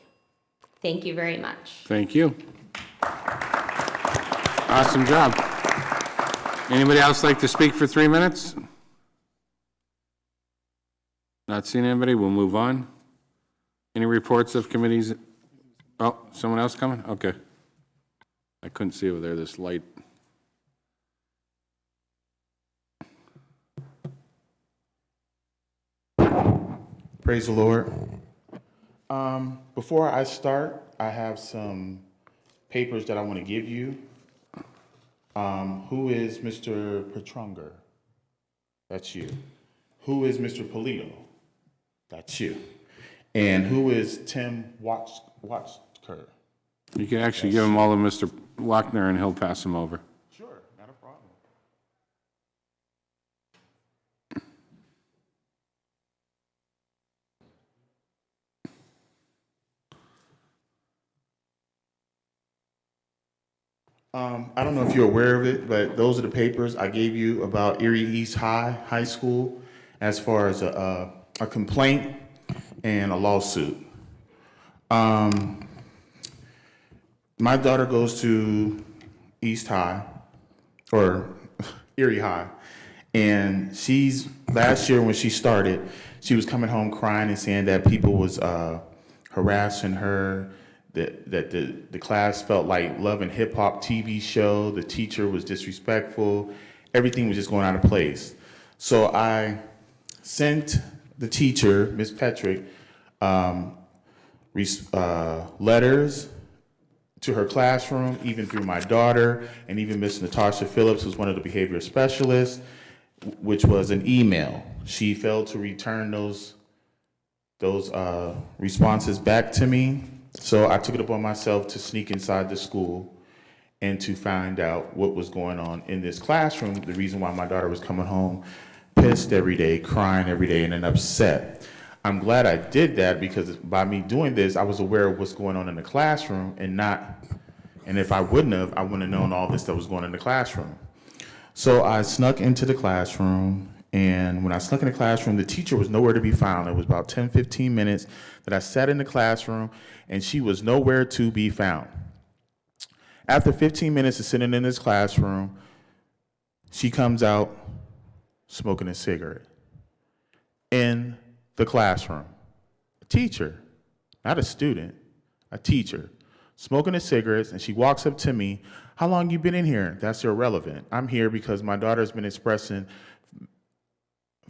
Thank you very much. Thank you. Awesome job. Anybody else like to speak for 3 minutes? Not seeing anybody, we'll move on. Any reports of committees? Oh, someone else coming? Okay. I couldn't see over there, this light. Praise the Lord. Before I start, I have some papers that I want to give you. Who is Mr. Petrunger? That's you. Who is Mr. Polito? That's you. And who is Tim Watsker? You can actually give them all to Mr. Wachner and he'll pass them over. Sure, not a problem. I don't know if you're aware of it, but those are the papers I gave you about Erie East High School as far as a complaint and a lawsuit. My daughter goes to East High, or Erie High, and last year when she started, she was coming home crying and saying that people was harassing her, that the class felt like Love and Hip Hop TV show, the teacher was disrespectful, everything was just going out of place. So I sent the teacher, Ms. Petrick, letters to her classroom, even through my daughter, and even Ms. Natasha Phillips, who's one of the behavior specialists, which was an email. she failed to return those responses back to me. So I took it upon myself to sneak inside the school and to find out what was going on in this classroom, the reason why my daughter was coming home pissed every day, crying every day, and then upset. I'm glad I did that because by me doing this, I was aware of what's going on in the classroom and if I wouldn't have known all this that was going on in the classroom. So I snuck into the classroom, and when I snuck in the classroom, the teacher was nowhere to be found. It was about 10, 15 minutes that I sat in the classroom, and she was nowhere to be found. After 15 minutes of sitting in this classroom, she comes out smoking a cigarette in the classroom. A teacher, not a student, a teacher, smoking a cigarette, and she walks up to me. How long you been in here? That's irrelevant. I'm here because my daughter's been expressing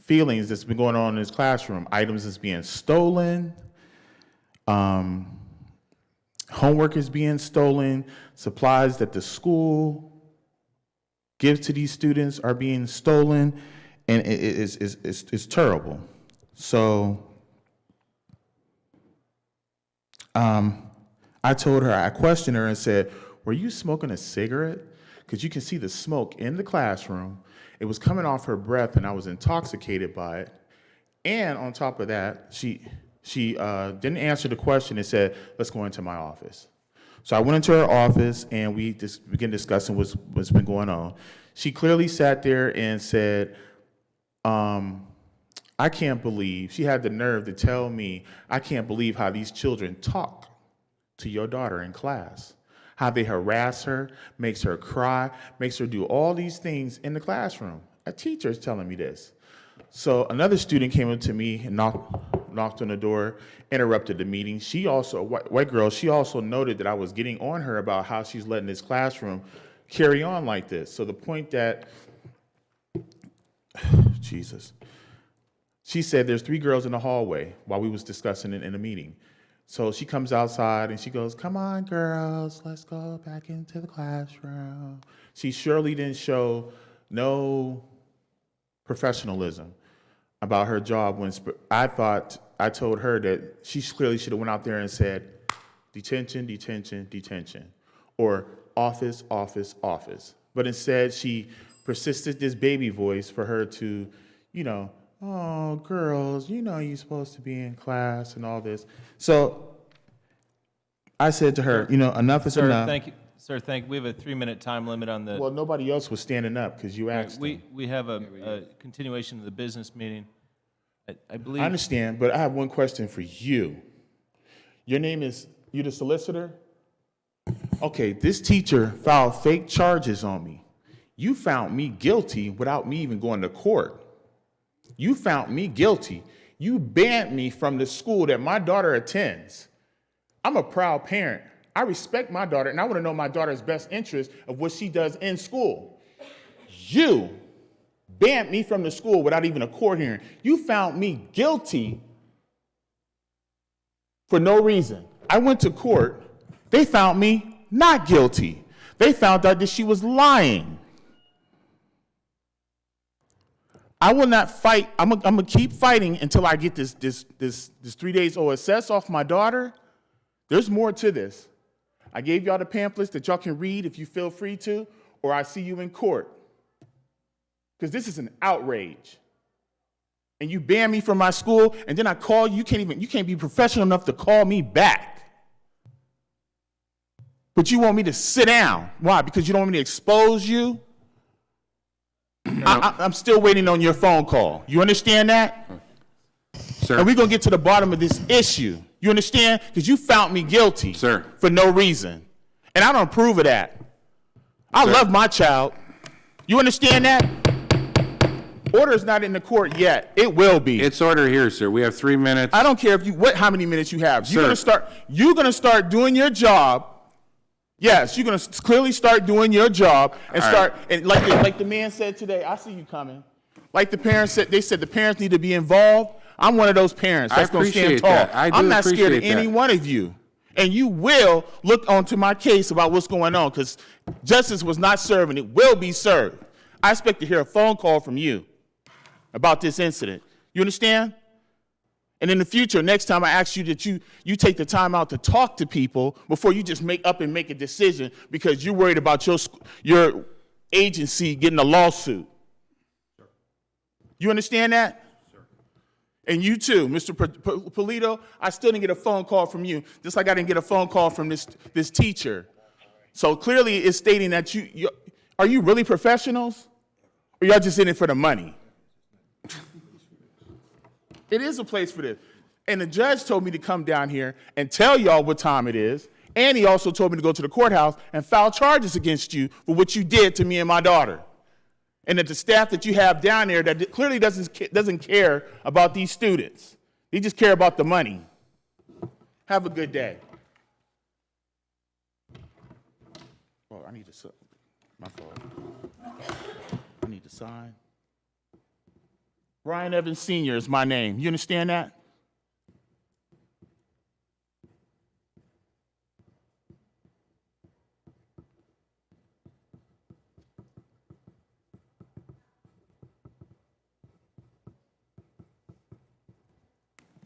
feelings that's been going on in this classroom. Items that's being stolen, homework is being stolen, supplies that the school gives to these students are being stolen, and it's terrible. So I told her, I questioned her and said, were you smoking a cigarette? Because you can see the smoke in the classroom. It was coming off her breath, and I was intoxicated by it. And on top of that, she didn't answer the question and said, let's go into my office. So I went into her office, and we just began discussing what's been going on. She clearly sat there and said, I can't believe, she had the nerve to tell me, I can't believe how these children talk to your daughter in class. How they harass her, makes her cry, makes her do all these things in the classroom. A teacher is telling me this. So another student came up to me and knocked on the door, interrupted the meeting. She also, white girl, she also noted that I was getting on her about how she's letting this classroom carry on like this. So the point that, Jesus. She said there's 3 girls in the hallway while we was discussing it in a meeting. So she comes outside and she goes, come on, girls, let's go back into the classroom. She surely didn't show no professionalism about her job when I told her that she clearly should have went out there and said, detention, detention, detention, or office, office, office. But instead, she persisted this baby voice for her to, oh, girls, you're supposed to be in class and all this. So I said to her, enough is enough. Thank you. Sir, thank you. We have a 3-minute time limit on the... Well, nobody else was standing up because you asked them. We have a continuation of the business meeting. I believe... I understand, but I have one question for you. Your name is, you the solicitor? Okay, this teacher filed fake charges on me. You found me guilty without me even going to court. You found me guilty. You banned me from the school that my daughter attends. I'm a proud parent. I respect my daughter, and I want to know my daughter's best interest of what she does in school. You banned me from the school without even a court hearing. You found me guilty for no reason. I went to court. They found me not guilty. They found out that she was lying. I will not fight. I'm gonna keep fighting until I get this 3 days OSS off my daughter. There's more to this. I gave y'all the pamphlets that y'all can read if you feel free to, or I see you in court. Because this is an outrage. And you ban me from my school, and then I call you. You can't be professional enough to call me back. But you want me to sit down. Why? Because you don't want me to expose you? I'm still waiting on your phone call. You understand that? Sir. And we're going to get to the bottom of this issue. You understand? Because you found me guilty. Sir. For no reason. And I don't approve of that. I love my child. You understand that? Order is not in the court yet. It will be. It's order here, sir. We have 3 minutes. I don't care how many minutes you have. Sir. You're going to start doing your job. Yes, you're going to clearly start doing your job and and like the man said today, I see you coming. Like the parents said, they said the parents need to be involved. I'm one of those parents that's going to stand tall. I'm not scared of any one of you. And you will look onto my case about what's going on because justice was not served and it will be served. I expect to hear a phone call from you. about this incident. You understand? And in the future, next time I ask you that you take the time out to talk to people before you just make a decision because you're worried about your agency getting a lawsuit. You understand that? Sure. And you too, Mr. Polito, I still didn't get a phone call from you, just like I didn't get a phone call from this teacher. So clearly it's stating that are you really professionals? Or y'all just in it for the money? It is a place for this. And the judge told me to come down here and tell y'all what time it is. And he also told me to go to the courthouse and file charges against you for what you did to me and my daughter. And that the staff that you have down there that clearly doesn't care about these students. They just care about the money. Have a good day. Oh, I need to, my fault. I need to sign. Brian Evans Sr. is my name. You understand that?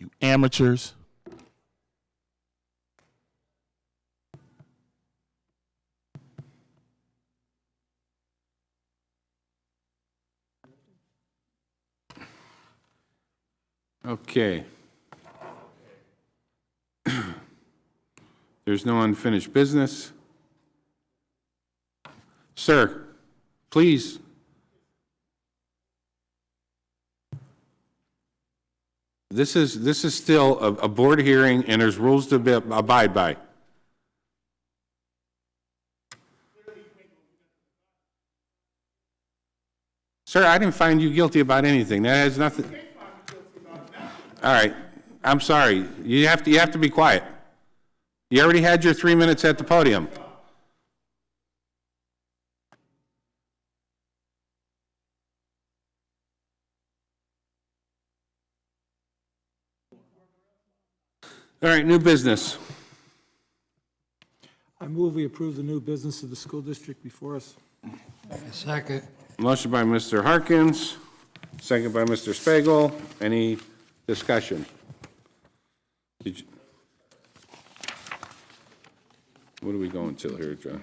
You amateurs. Okay. There's no unfinished business. Sir, please. This is still a board hearing, and there's rules to abide by. Sir, I didn't find you guilty about anything. That has nothing. All right, I'm sorry. You have to be quiet. You already had your 3 minutes at the podium. All right, new business. I move we approve the new business of the school district before us. Second. Motion by Mr. Harkins, second by Mr. Spiegel. Any discussion? What are we going till here, John?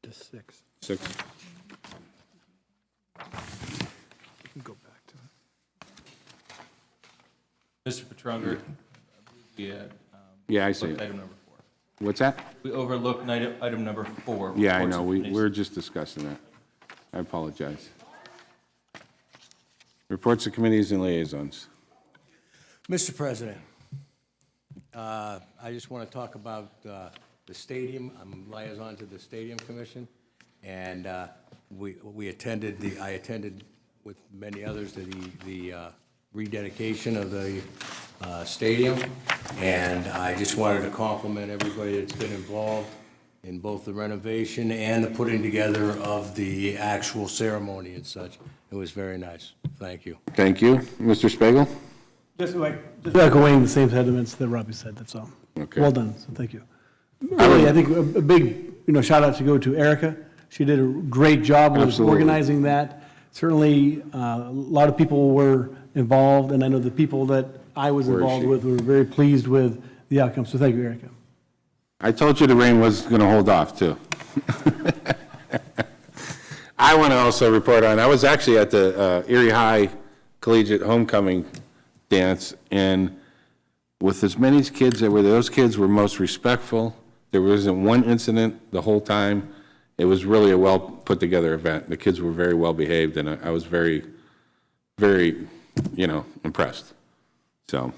Just 6. 6. You can go back to it. Mr. Petrunger, Yeah, I see. item number 4. What's that? We overlooked item number 4. Yeah, I reports know. of committees. We're just discussing that. I apologize. Reports of committees and liaisons. Mr. President, I just want to talk about the stadium. I'm liaison to the Stadium Commission, and I attended with many others to the rededication of the stadium, and I just wanted to compliment everybody that's been involved in both the renovation and the putting together of the actual ceremony and such. It was very nice. Thank you. Thank you. Mr. Spiegel? Just echoing the same sentiments that Robbie said, that's all. Okay. Well done, so thank you. Really, I think a big, shout out to go to Erica. She did a great job of Absolutely. organizing that. Certainly, a lot of people were involved, and I know the people that I was Where is involved she? with were very pleased with the outcome, so thank you, Erica. I told you the rain was going to hold off, too. I want to also report on, I was actually at the Erie High Collegiate Homecoming Dance, and with as many kids that were there, those kids were most respectful. There wasn't one incident the whole time. It was really a well-put-together event. The kids were very well-behaved, and I was very, very, impressed. So,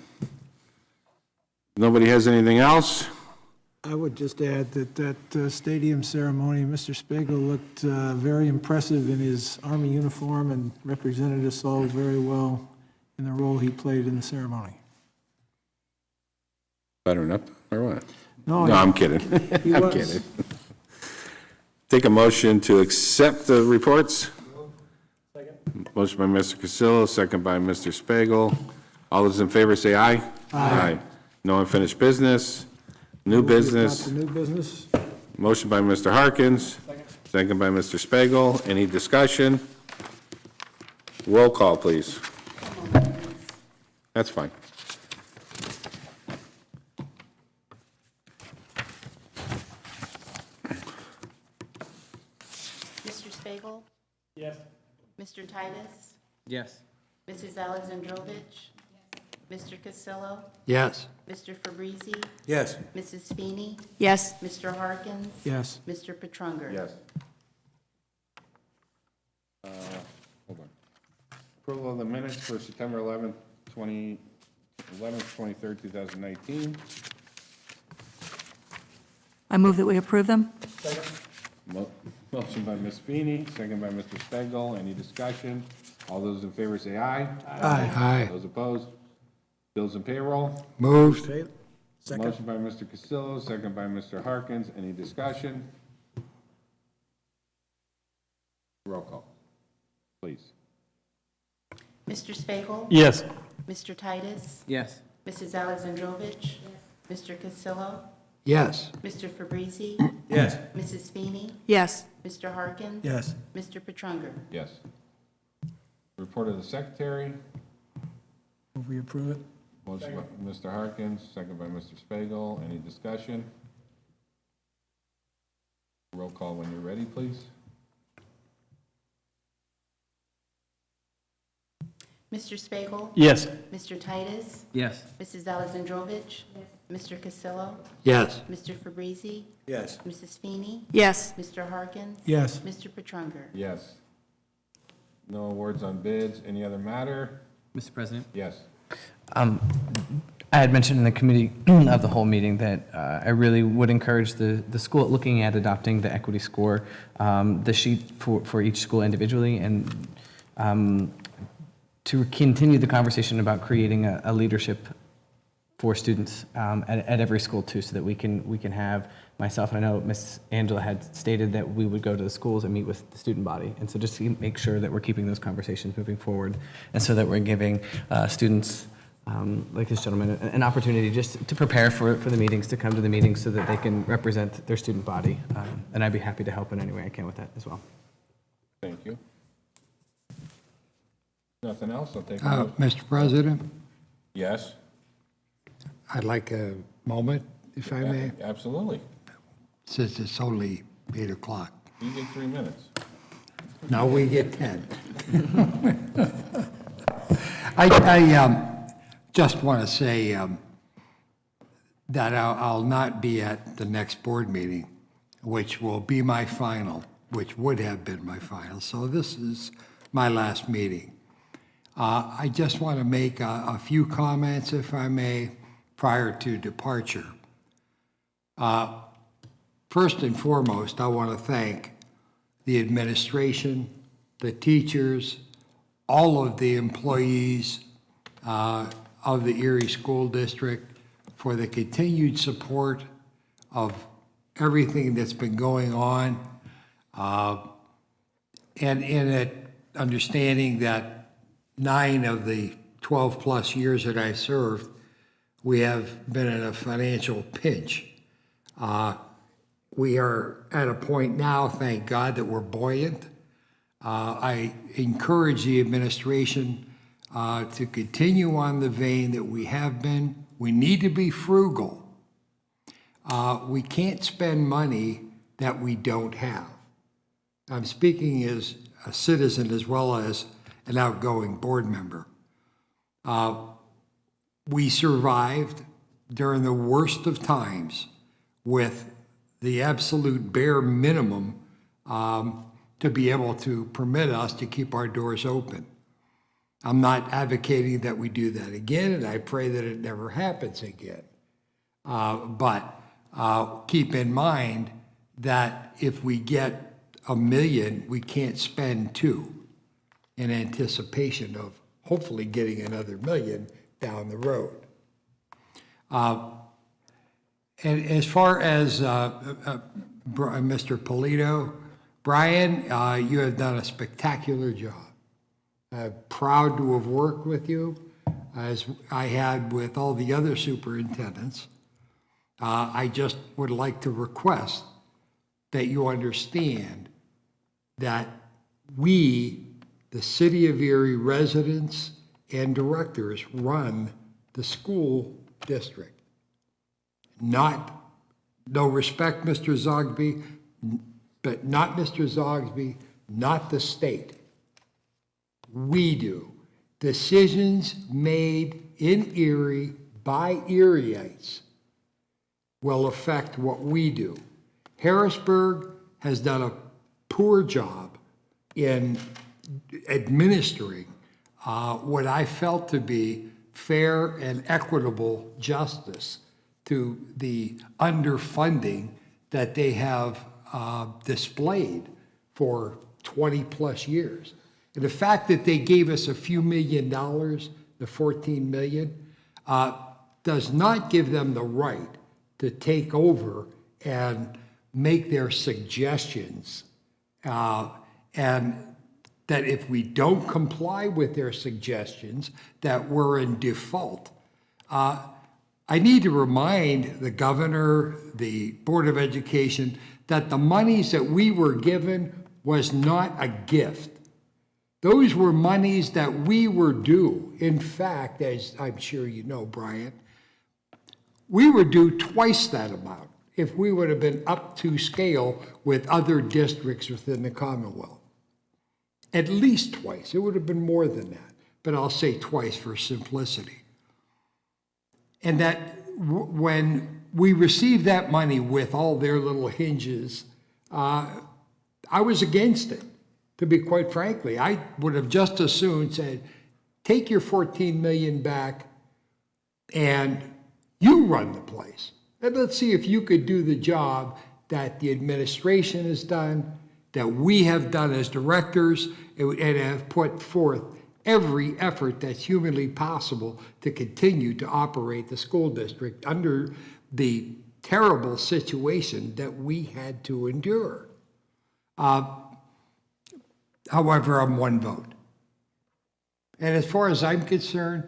nobody has anything else? I would just add that stadium ceremony, Mr. Spiegel looked very impressive in his Army uniform and represented us all very well in the role he played in the ceremony. Better up or what? No, I'm kidding. he I'm was. kidding. Take a motion to accept the reports. Motion by Mr. Cassillo, second by Mr. Spiegel. All those in favor say aye. Aye. No unfinished business. New business. New business. Motion by Mr. Harkins, second by Mr. Spiegel. Any discussion? Roll call, please. That's fine. Mr. Spagel? Yes. Mr. Titus? Yes. Mrs. Alexandrovich? Mr. Castillo? Yes. Mr. Fabrizi? Yes. Mrs. Feeney? Yes. Mr. Harkins? Yes. Mr. Petrunger? Yes. Hold on. Approval of the minutes for September 11th, 23rd, 2019. I move that we approve them. Motion by Ms. Feeney, second by Mr. Spengel. Any discussion? All those in favor say aye. Aye. Aye. Those opposed? Bills and payroll. Moved. Motion by Mr. Castillo, second by Mr. Harkins. Any discussion? Roll call, please. Mr. Spagel? Yes. Mr. Titus? Yes. Mrs. Alexandrovich? Mr. Castillo? Yes. Mr. Fabrizi? Yes. Mrs. Feeney? Yes. Mr. Harkins? Yes. Mr. Petrunger? Yes. Report of the secretary. Move we approve it? Motion by Mr. Harkins, second by Mr. Spagel. Any discussion? Roll call when you're ready, please. Mr. Spagel? Yes. Mr. Titus? Yes. Mrs. Alexandrovich? Mr. Castillo? Yes. Mr. Fabrizi? Yes. Mrs. Feeney? Yes. Mr. Harkins? Yes. Mr. Petrunger? Yes. No awards on bids. Any other matter? Mr. President? Yes. I had mentioned in the committee of the whole meeting that I really would encourage the school looking at adopting the equity score, the sheet for each school individually, and to continue the conversation about creating a leadership for students at every school too, so that we can have myself, and I know Ms. Angela had stated that we would go to the schools and meet with the student body, and so just to make sure that we're keeping those conversations moving forward, and so that we're giving students like this gentleman an opportunity just to prepare for the meetings, to come to the meetings so that they can represent their student body, and I'd be happy to help in any way I can with that as well. Thank you. Nothing else? I'll take a Uh, motion. Mr. President, Yes? I'd like a moment, if I may, Absolutely. since it's only 8 o'clock. You get 3 minutes. Now we get 10. I just want to say that I'll not be at the next board meeting, which will be my final, which would have been my final. So this is my last meeting. I just want to make a few comments, if I may, prior to departure. First and foremost, I want to thank the administration, the teachers, all of the employees of the Erie School District for the continued support of everything that's been going on, and in it, understanding that 9 of the 12-plus years that I served, we have been in a financial pinch. We are at a point now, thank God, that we're buoyant. I encourage the administration to continue on the vein that we have been. We need to be frugal. We can't spend money that we don't have. I'm speaking as a citizen as well as an outgoing board member. We survived during the worst of times with the absolute bare minimum to be able to permit us to keep our doors open. I'm not advocating that we do that again, and I pray that it never happens again. But keep in mind that if we get $1 million, we can't spend $2 million in anticipation of hopefully getting another $1 million down the road. And as far as Mr. Polito, Brian, you have done a spectacular job. I'm proud to have worked with you, as I had with all the other superintendents. I just would like to request that you understand that we the City of Erie residents and directors run the school district. Not, no respect, Mr. Zogsby, but not Mr. Zogsby, not the state. We do. Decisions made in Erie by Erieites will affect what we do. Harrisburg has done a poor job in administering what I felt to be fair and equitable justice to the underfunding that they have displayed for 20-plus years. And the fact that they gave us a few $1 million, the $14 million, does not give them the right to take over and make their suggestions. And that if we don't comply with their suggestions, that we're in default. I need to remind the governor, the Board of Education, that the monies that we were given was not a gift. Those were monies that we were due. In fact, as I'm sure you know, Brian, we were due twice that amount if we would have been up to scale with other districts within the Commonwealth. At least twice. It would have been more than that, but I'll say twice for simplicity. And that when we received that money with all their little hinges, I was against it, to be quite frankly. I would have just as soon said, take your $14 million back and you run the place. And let's see if you could do the job that the administration has done, that we have done as directors, and have put forth every effort that's humanly possible to continue to operate the school district under the terrible situation that we had to endure. However, I'm one vote. And as far as I'm concerned,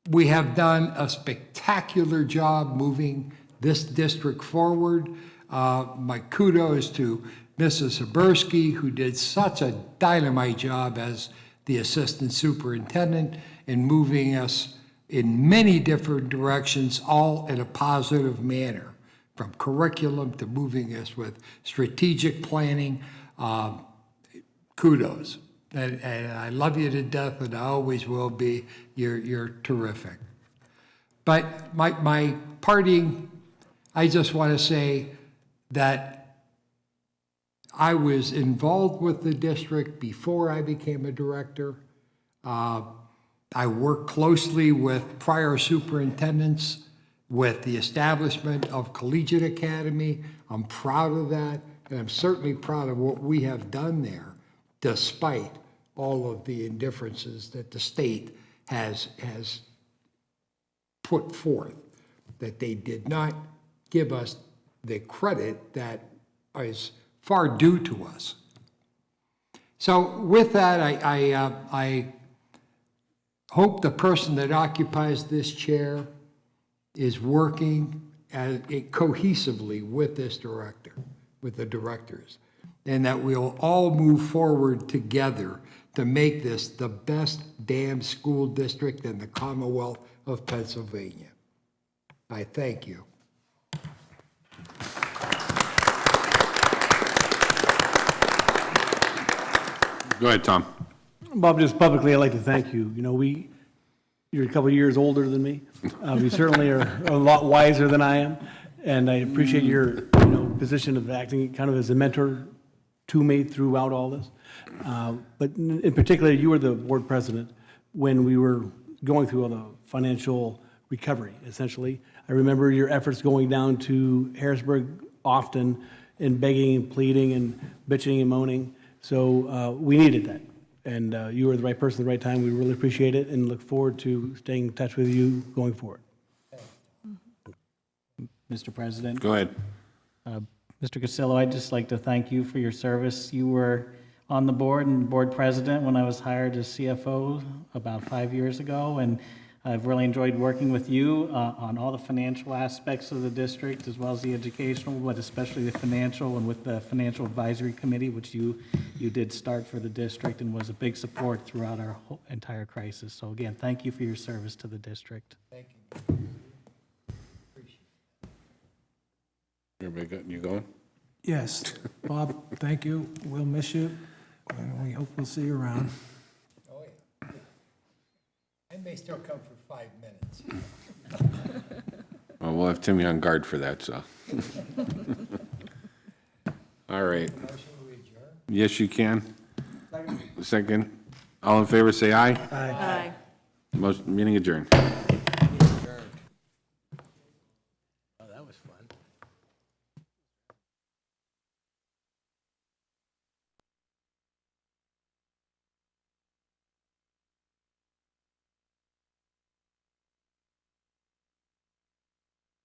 we have done a spectacular job moving this district forward. My kudos to Mrs. Habersky, who did such a dynamite job as the assistant superintendent in moving us in many different directions, all in a positive manner, from curriculum to moving us with strategic planning. Kudos. And I love you to death, and I always will be. You're terrific. But my parting, I just want to say that I was involved with the district before I became a director. I worked closely with prior superintendents, with the establishment of Collegiate Academy. I'm proud of that, and I'm certainly proud of what we have done there, despite all of the indifferences that the state has put forth, that they did not give us the credit that is far due to us. So with that, I hope the person that occupies this chair is working cohesively with this director, with the directors, and that we'll all move forward together to make this the best damn school district in the Commonwealth of Pennsylvania. I thank you. Go ahead, Tom. Bob, just publicly, I'd like to thank you. You know, you're a couple of years older than me. We certainly are a lot wiser than I am, and I appreciate your, position of acting kind of as a mentor to me throughout all this. But in particular, you were the board president when we were going through all the financial recovery, essentially. I remember your efforts going down to Harrisburg often and begging and pleading and bitching and moaning. So we needed that. And you were the right person at the right time. We really appreciate it and look forward to staying in touch with you going forward. Mr. President. Go ahead. Mr. Cassillo, I'd just like to thank you for your service. You were on the board and board president when I was hired as CFO about 5 years ago, and I've really enjoyed working with you on all the financial aspects of the district, as well as the educational, but especially the financial, and with the Financial Advisory Committee, which you did start for the district and was a big support throughout our whole entire crisis. So again, thank you for your service to the district. Thank you. Everybody got, you going? Yes, Bob, thank you. We'll miss you, and we hope we'll see you around. Oh, yeah. I may still come for 5 minutes. Well, we'll have Timmy on guard for that, so. All right. Yes, you can. Second. All in favor, say aye. Aye. Meeting adjourned. Oh, that was fun.